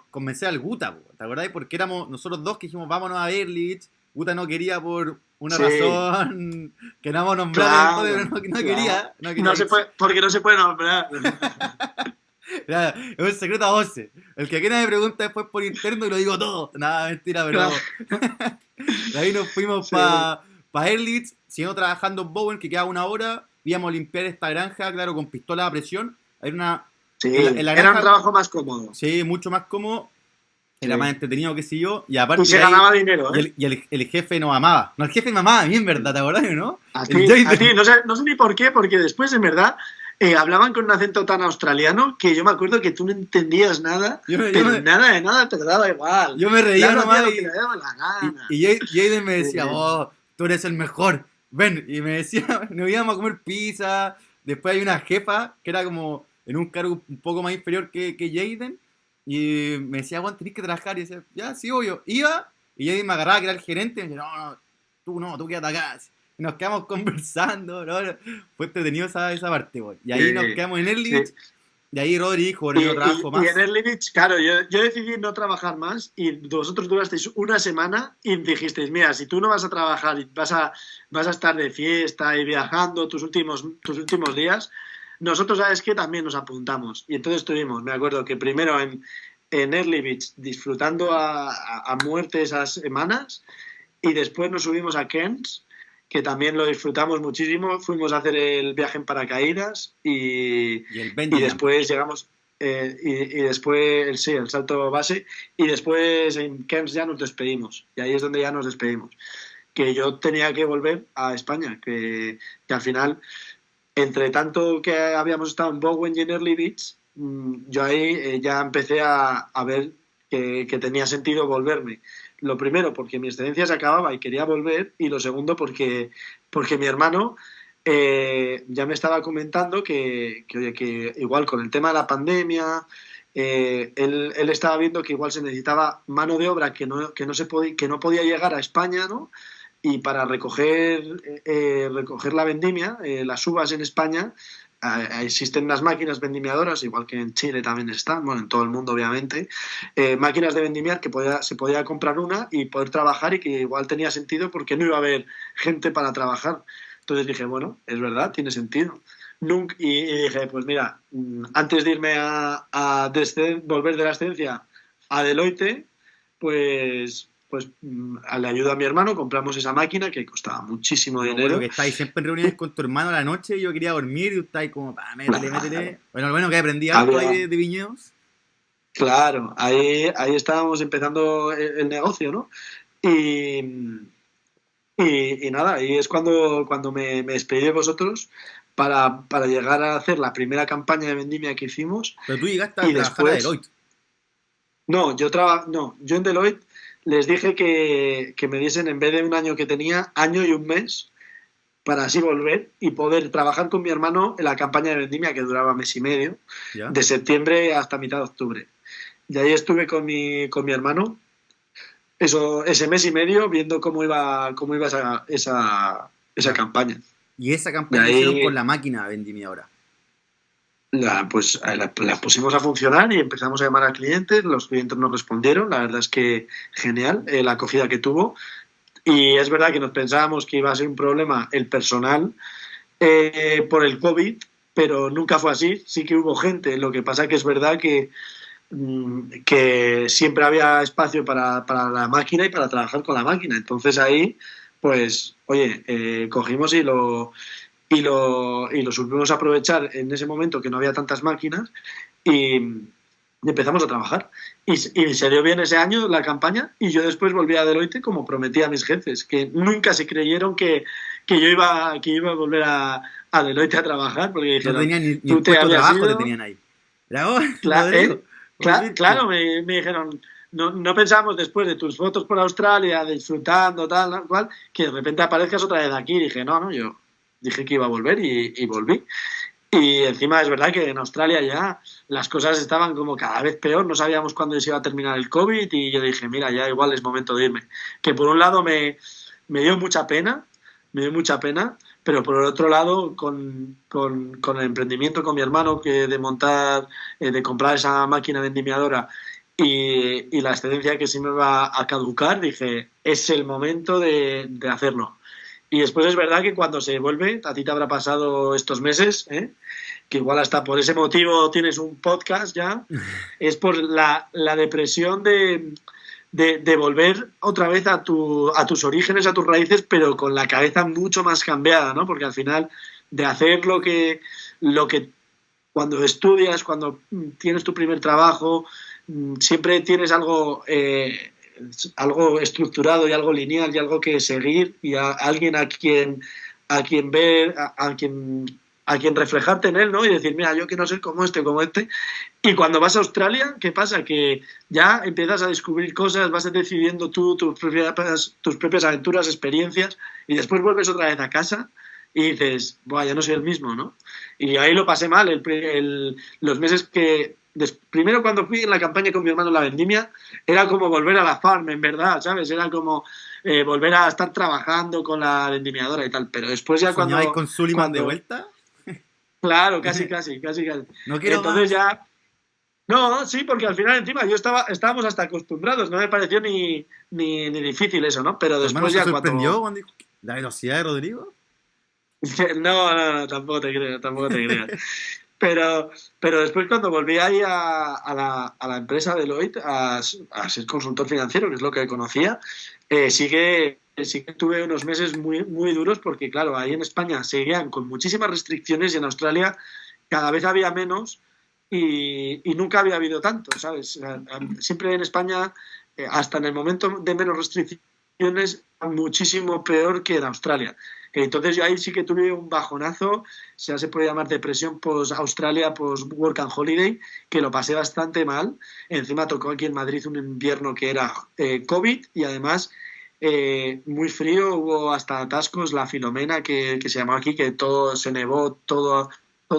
convencer al Guta, ¿te acordás? Porque éramos nosotros dos que dijimos vámonos a Berlitz. Guta no quería por una razón que no vamos a nombrar, pero no quería. Porque no se puede nombrar. Es un secreto a voces. El que quiera me pregunta después por interno y lo digo todo. Nada, mentira, pero de ahí nos fuimos para Berlitz, siguiendo trabajando en Bowen, que queda 1 hora. Íbamos a limpiar esta granja, claro, con pistola a presión. Era un trabajo más cómodo. Sí, mucho más cómodo. Era más entretenido, que sé yo. Y aparte. Y se ganaba dinero, ¿eh? Y el jefe nos amaba. No, el jefe me amaba a mí, en verdad, ¿te acordás, no? A ti, no sé ni por qué, porque después, en verdad, hablaban con un acento tan australiano que yo me acuerdo que tú no entendías nada, nada de nada te daba igual. Yo me reía nomás y Aiden me decía, tú eres el mejor. Ven, y me decía, nos íbamos a comer pizza. Después hay una jefa que era como en un cargo un poco más inferior que Jaden. Y me decía, Juan, tenés que trabajar. Y decía, ya, sí, obvio. Iba, y Jaden me agarraba, que era el gerente. Y me decía, no, tú quédate acá. nos quedamos conversando, ¿no? Fue entretenido esa parte, güey. Y ahí nos quedamos en Erlich. Sí. Y ahí Rodri dijo, bueno, yo trabajo más. Y en Erlich, claro, yo decidí no trabajar más y vosotros durasteis una semana y dijisteis, mira, si tú no vas a trabajar y vas a estar de fiesta y viajando tus últimos días, nosotros, ¿sabes qué? También nos apuntamos. Y entonces estuvimos, me acuerdo que primero en Erlich disfrutando a muerte esas semanas y después nos subimos a Cairns, que también lo disfrutamos muchísimo. Fuimos a hacer el viaje en paracaídas y después llegamos y después el salto base, y después en Cairns ya nos despedimos, y ahí es donde ya nos despedimos, que yo tenía que volver a España, que al final, entre tanto que habíamos estado en Bowen y en Early Beach, yo ahí ya empecé a ver que tenía sentido volverme. Lo primero, porque mi excedencia se acababa y quería volver, y lo segundo, porque mi hermano ya me estaba comentando que igual con el tema de la pandemia, él estaba viendo que igual se necesitaba mano de obra que no podía llegar a España, ¿no? Y para recoger la vendimia, las uvas en España, existen unas máquinas vendimiadoras, igual que en Chile también están, bueno, en todo el mundo obviamente, máquinas de vendimiar que se podía comprar una y poder trabajar, y que igual tenía sentido porque no iba a haber gente para trabajar. Entonces dije, bueno, es verdad, tiene sentido. Y dije, pues mira, antes de irme a volver de la excedencia a Deloitte, pues le ayudo a mi hermano, compramos esa máquina que costaba muchísimo dinero. Bueno, que estáis siempre en reuniones con tu hermano a la noche y yo quería dormir y tú estáis como, métele. Bueno, que aprendí algo ahí de viñedos. Claro, ahí estábamos empezando el negocio, ¿no? Y nada, y es cuando me despedí de vosotros para llegar a hacer la primera campaña de vendimia que hicimos. Pero tú llegaste a trabajar a Deloitte. No, yo en Deloitte les dije que me diesen, en vez de un año que tenía, año y un mes, para así volver y poder trabajar con mi hermano en la campaña de vendimia, que duraba mes y medio, ¿ya? De septiembre hasta mitad de octubre. Y ahí estuve con mi hermano ese mes y medio viendo cómo iba esa campaña. ¿Y esa campaña la hicieron con la máquina vendimiadora? La pusimos a funcionar y empezamos a llamar a clientes. Los clientes nos respondieron, la verdad es que genial la acogida que tuvo, y es verdad que nos pensábamos que iba a ser un problema el personal por el COVID, pero nunca fue así. Sí que hubo gente, lo que pasa que es verdad que siempre había espacio para la máquina y para trabajar con la máquina. Entonces ahí, pues, oye, cogimos y lo supimos aprovechar en ese momento que no había tantas máquinas, y empezamos a trabajar. Y se dio bien ese año la campaña, y yo después volví a Deloitte como prometí a mis jefes, que nunca se creyeron que yo iba a volver a Deloitte a trabajar, porque dijeron, no tenían ni tú te habías ido. Te tenían ahí. Claro, me dijeron, no pensamos después de tus fotos por Australia, disfrutando, tal, cual, que de repente aparezcas otra vez aquí. Y dije, no, yo dije que iba a volver y volví. Y encima es verdad que en Australia ya las cosas estaban como cada vez peor, no sabíamos cuándo se iba a terminar el COVID, y yo dije, mira, ya igual es momento de irme. Que por un lado me dio mucha pena, pero por el otro lado, con el emprendimiento con mi hermano, que de montar, de comprar esa máquina vendimiadora y la excedencia que se me va a caducar, dije, es el momento de hacerlo. Y después es verdad que cuando se vuelve, a ti te habrá pasado estos meses, que igual hasta por ese motivo tienes un podcast ya, es por la depresión de volver otra vez a tus orígenes, a tus raíces, pero con la cabeza mucho más cambiada, ¿no? Porque al final, de hacer lo que cuando estudias, cuando tienes tu primer trabajo, siempre tienes algo estructurado y algo lineal y algo que seguir, y a alguien a quien ver, a quien reflejarte en él, ¿no? Y decir, mira, yo quiero ser como este. Y cuando vas a Australia, ¿qué pasa? Que ya empiezas a descubrir cosas, vas decidiendo tú tus propias aventuras, experiencias, y después vuelves otra vez a casa y dices, buah, ya no soy el mismo, ¿no? Y ahí lo pasé mal, los meses que primero cuando fui en la campaña con mi hermano en la vendimia, era como volver a la farm, en verdad, ¿sabes? Era como volver a estar trabajando con la vendimiadora y tal. Pero después ya ¿Soñabais con Suliman de cuando... vuelta? Claro, casi. No quiero Entonces más. ya... No, sí, porque al final encima estábamos hasta acostumbrados, no me pareció ni difícil eso, ¿no? Pero ¿Tu hermano después se ya sorprendió cuando dijo la velocidad de Rodrigo? No, tampoco te creo. Pero después cuando volví ahí a la empresa Deloitte a ser consultor financiero, que es lo que conocía, sí que tuve unos meses muy, muy duros porque, claro, ahí en España seguían con muchísimas restricciones y en Australia cada vez había menos y nunca había habido tanto, ¿sabes? Siempre en España, hasta en el momento de menos restricciones, muchísimo peor que en Australia. Entonces yo ahí sí que tuve un bajonazo, ya se puede llamar depresión post-Australia, post-Work and Holiday, que lo pasé bastante mal. Encima tocó aquí en Madrid un invierno que era COVID y además muy frío, hubo hasta atascos, la Filomena que se llamó aquí, que todo se nevó, todo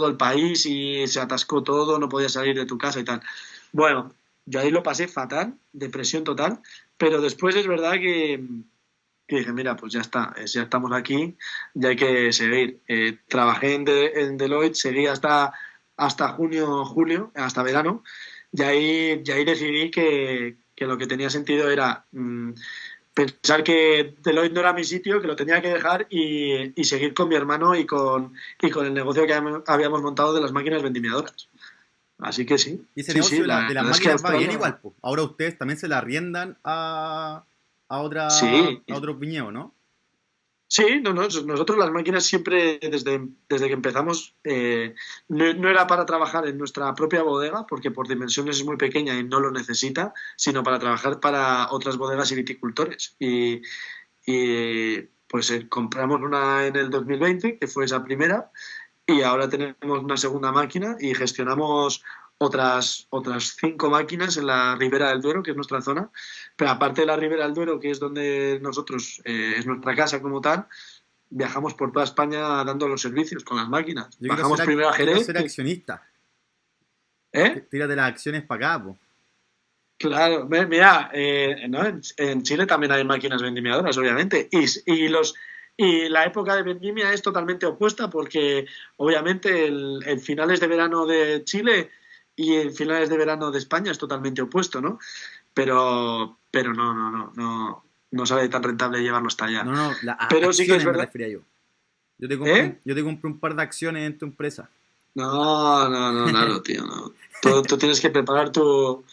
el país y se atascó todo, no podías salir de tu casa y tal. Bueno, yo ahí lo pasé fatal, depresión total, pero después es verdad que dije, mira, pues ya está, ya estamos aquí, ya hay que seguir. Trabajé en Deloitte, seguí hasta junio, julio, hasta verano, y ahí decidí que lo que tenía sentido era pensar que Deloitte no era mi sitio, que lo tenía que dejar y seguir con mi hermano y con el negocio que habíamos montado de las máquinas vendimiadoras. Así que sí, Y ese sí, negocio de, la de las verdad es que máquinas va bien Australia... igual, po. Ahora ustedes también se la arriendan a Sí, otros viñedos, ¿no? sí, no, nosotros las máquinas siempre, desde que empezamos, no era para trabajar en nuestra propia bodega, porque por dimensiones es muy pequeña y no lo necesita, sino para trabajar para otras bodegas y viticultores. Pues compramos una en el 2020, que fue esa primera, y ahora tenemos una segunda máquina y gestionamos otras 5 máquinas en la Ribera del Duero, que es nuestra zona. Pero aparte de la Ribera del Duero, que es donde nosotros, es nuestra casa como tal, viajamos por toda España dando los servicios con las máquinas. Yo Bajamos primero a quiero Jerez. ser accionista. ¿Eh? Tírate las acciones para acá, po. Claro, mira, ¿no? En Chile también hay máquinas vendimiadoras, obviamente, y la época de vendimia es totalmente opuesta porque obviamente el finales de verano de Chile y el finales de verano de España es totalmente opuesto, ¿no? Pero no sale tan rentable llevarlo hasta allá. No, Pero sí que es acciones me verdad. refería yo. Yo te compré un par de acciones en tu empresa. No, tío, no. Tú tienes que preparar tu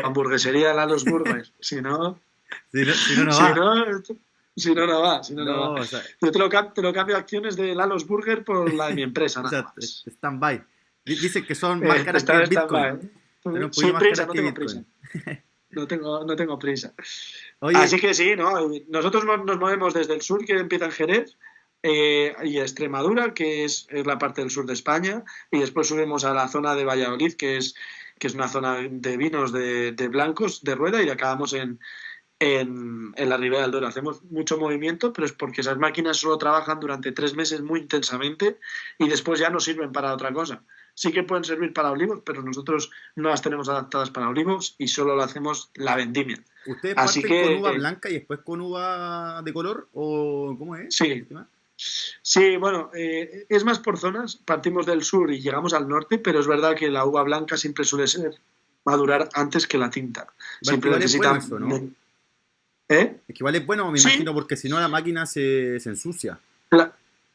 hamburguesería Lalos Burgers, si no... Si no, no Si va. no, no va. No, o sea, Yo te lo cambio acciones de Lalos Burger por la de mi empresa, o nada sea, más. stand-by. Dicen que son más caras que Está el en Bitcoin. stand-by. Son un poquito Sin más prisa, caras no que tengo prisa. Bitcoin. No tengo prisa. Oye, Así que sí, ¿no? Nosotros nos movemos desde el sur, que empieza en Jerez, y a Extremadura, que es la parte del sur de España, y después subimos a la zona de Valladolid, que es una zona de vinos de blancos de rueda, y acabamos en la Ribera del Duero. Hacemos mucho movimiento, pero es porque esas máquinas solo trabajan durante 3 meses muy intensamente y después ya no sirven para otra cosa. Sí que pueden servir para olivos, pero nosotros no las tenemos adaptadas para olivos y solo lo hacemos la vendimia. ¿ustedes Así parten con uva que blanca y después con uva de color? ¿O cómo es? sí, sí, bueno, es más por zonas. Partimos del sur y llegamos al norte, pero es verdad que la uva blanca siempre suele madurar antes que la tinta. Bueno, Siempre igual es bueno necesitan... eso, ¿no? ¿Eh? Es que igual es bueno, me Sí, imagino, porque si no la máquina se ensucia.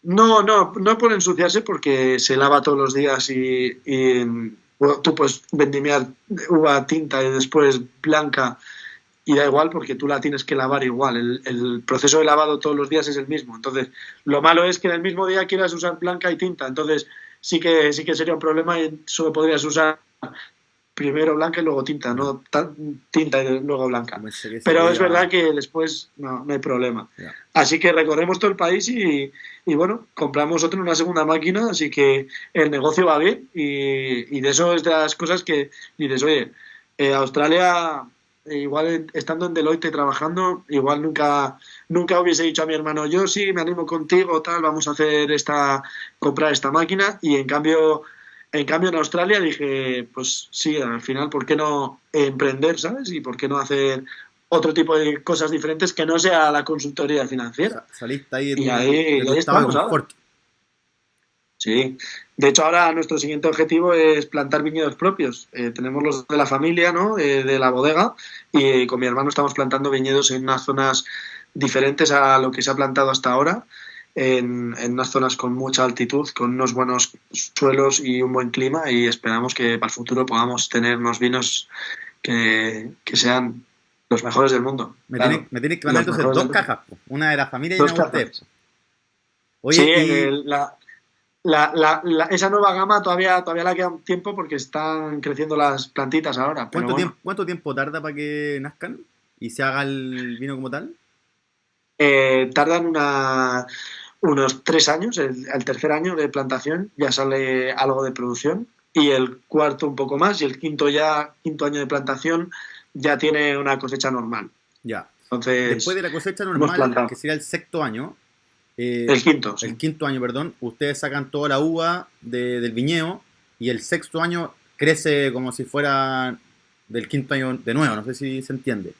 no por ensuciarse porque se lava todos los días bueno, tú puedes vendimiar uva tinta y después blanca y da igual porque tú la tienes que lavar igual. El proceso de lavado todos los días es el mismo. Entonces, lo malo es que en el mismo día quieras usar blanca y tinta. Entonces, sí que sería un problema y solo podrías usar primero blanca y luego tinta, Ya, no tinta y luego blanca. pensé que se Pero es verdad podía. que después no hay problema. Ya. Así que recorremos todo el país y bueno, compramos una segunda máquina, así que el negocio va bien y de eso es de las cosas que dices, oye, Australia, igual estando en Deloitte trabajando, igual nunca hubiese dicho a mi hermano, yo sí, me animo contigo, tal, vamos a comprar esta máquina y en cambio En cambio, en Australia dije, pues sí, al final, ¿por qué no emprender, ¿sabes? Y ¿por qué no hacer otro tipo de cosas diferentes que no sea la consultoría financiera? Saliste ahí Y de ahí, tu ahí estado de estamos ahora. confort. Sí. De hecho, ahora nuestro siguiente objetivo es plantar viñedos propios. Tenemos los de la familia, ¿no? De la bodega, y con mi hermano estamos plantando viñedos en unas zonas diferentes a lo que se ha plantado hasta ahora, en unas zonas con mucha altitud, con unos buenos suelos y un buen clima, y esperamos que para el futuro podamos tener unos vinos que sean los mejores del mundo. Claro, Me tienes que mandar los entonces mejores del dos mundo. cajas, po. Una de la familia y una Dos de ustedes, cajas. po. Sí, Oye, y esa nueva gama todavía le queda un tiempo porque están creciendo las plantitas ahora, pero bueno. cuánto tiempo tarda para que nazcan y se haga el vino como tal? Tardan unos 3 años, el tercer año de plantación ya sale algo de producción y el cuarto un poco más y el quinto año de plantación ya tiene una cosecha normal. Ya. Después Entonces, de la cosecha hemos normal, que plantado. sería el sexto año, El quinto, sí. el quinto año, perdón, ustedes sacan toda la uva del viñedo y el sexto año crece como si fuera del quinto año de nuevo, no sé si se entiende.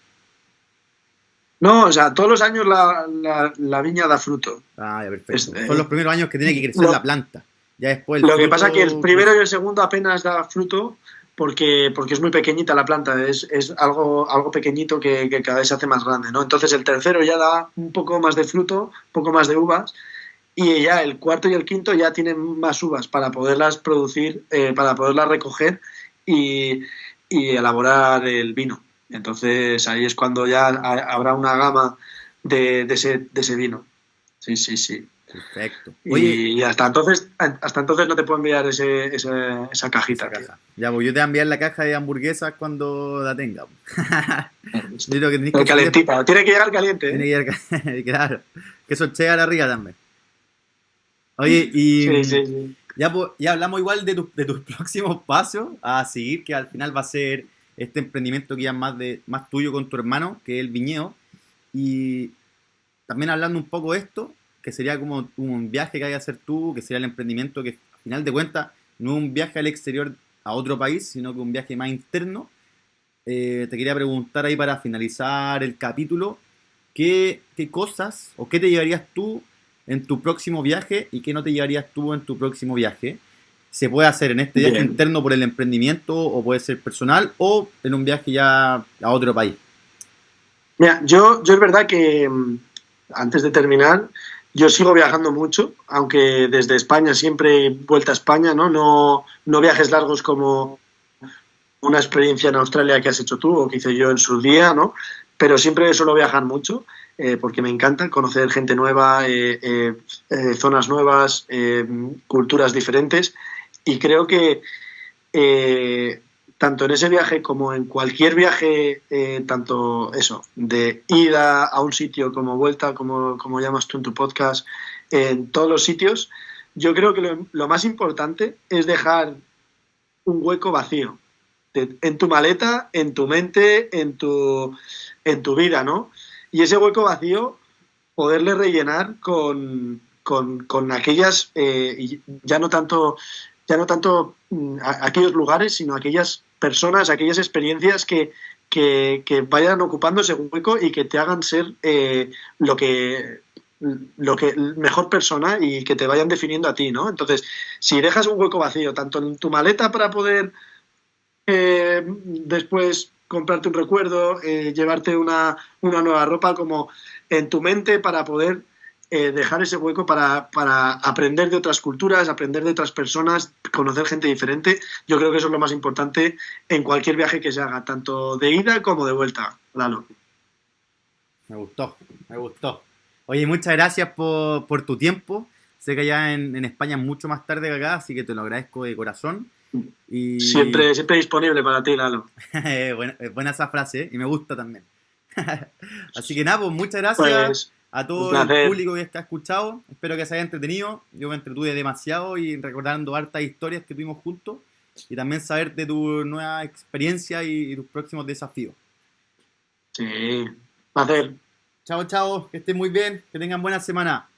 No, o sea, todos los años la viña da fruto. Ah, ya, Es- perfecto. Son eh, los primeros años que tiene que crecer la lo, planta. Ya después el Lo que pasa es que el fruto primero crece. y el segundo apenas da fruto porque es muy pequeñita la planta, es algo pequeñito que cada vez se hace más grande, ¿no? Entonces el tercero ya da un poco más de fruto, un poco más de uvas, y ya el cuarto y el quinto ya tienen más uvas para poderlas producir, para poderlas recoger y, y elaborar el vino. Entonces ahí es cuando ya habrá una gama de ese vino. Sí, sí, sí. Perfecto. Oye, Y hasta entonces no te puedo enviar esa esa cajita, tío. caja. Ya, pues yo te voy a enviar la caja de hamburguesas cuando la tenga. Yo creo que tenéis que Pero subir. calentita, tiene que llegar caliente, Tiene ¿eh? que ir, claro. Que eso llega a la arriba también. Oye, y Sí, sí, sí. ya, pues, ya hablamos igual de tus próximos pasos a seguir, que al final va a ser este emprendimiento que ya es más tuyo con tu hermano, que es el viñedo. Y también hablando un poco de esto, que sería como un viaje que hay que hacer tú, que sería el emprendimiento que al final de cuentas no es un viaje al exterior a otro país, sino que un viaje más interno. Te quería preguntar ahí para finalizar el capítulo, ¿qué cosas o qué te llevarías tú en tu próximo viaje y qué no te llevarías tú en tu próximo viaje? Se puede hacer en este viaje Bien. interno por el emprendimiento o puede ser personal o en un viaje ya a otro país. Mira, yo es verdad que antes de terminar, yo sigo viajando mucho, aunque desde España siempre vuelta a España, ¿no? No viajes largos como una experiencia en Australia que has hecho tú o que hice yo en su día, ¿no? Pero siempre suelo viajar mucho porque me encanta conocer gente nueva, zonas nuevas, culturas diferentes y creo que eh, tanto en ese viaje como en cualquier viaje, tanto eso, de ida a un sitio como vuelta, como llamas tú en tu podcast, en todos los sitios, yo creo que lo más importante es dejar un hueco vacío en tu maleta, en tu mente, en tu vida, ¿no? Y ese hueco vacío, poderle rellenar con aquellas, ya no tanto aquellos lugares, sino aquellas personas, aquellas experiencias que vayan ocupando ese hueco y que te hagan ser lo que mejor persona y que te vayan definiendo a ti, ¿no? Entonces, si dejas un hueco vacío, tanto en tu maleta para poder después comprarte un recuerdo, llevarte una nueva ropa, como en tu mente para poder dejar ese hueco para aprender de otras culturas, aprender de otras personas, conocer gente diferente. Yo creo que eso es lo más importante en cualquier viaje que se haga, tanto de ida como de vuelta, Lalo. Me gustó, me gustó. Oye, muchas gracias por tu tiempo. Sé que allá en España es mucho más tarde que acá, así que te lo agradezco de corazón. Y Siempre, siempre disponible para ti, Lalo. es buena esa frase, ¿eh? Y me gusta también. Así que nada, pues muchas gracias Pues a un todo el placer. público que está escuchado. Espero que se haya entretenido. Yo me entretuve demasiado y recordando hartas historias que tuvimos juntos y también saber de tu nueva experiencia y tus próximos desafíos. Sí, placer. Chao, chao, que estén muy bien, que tengan buena semana.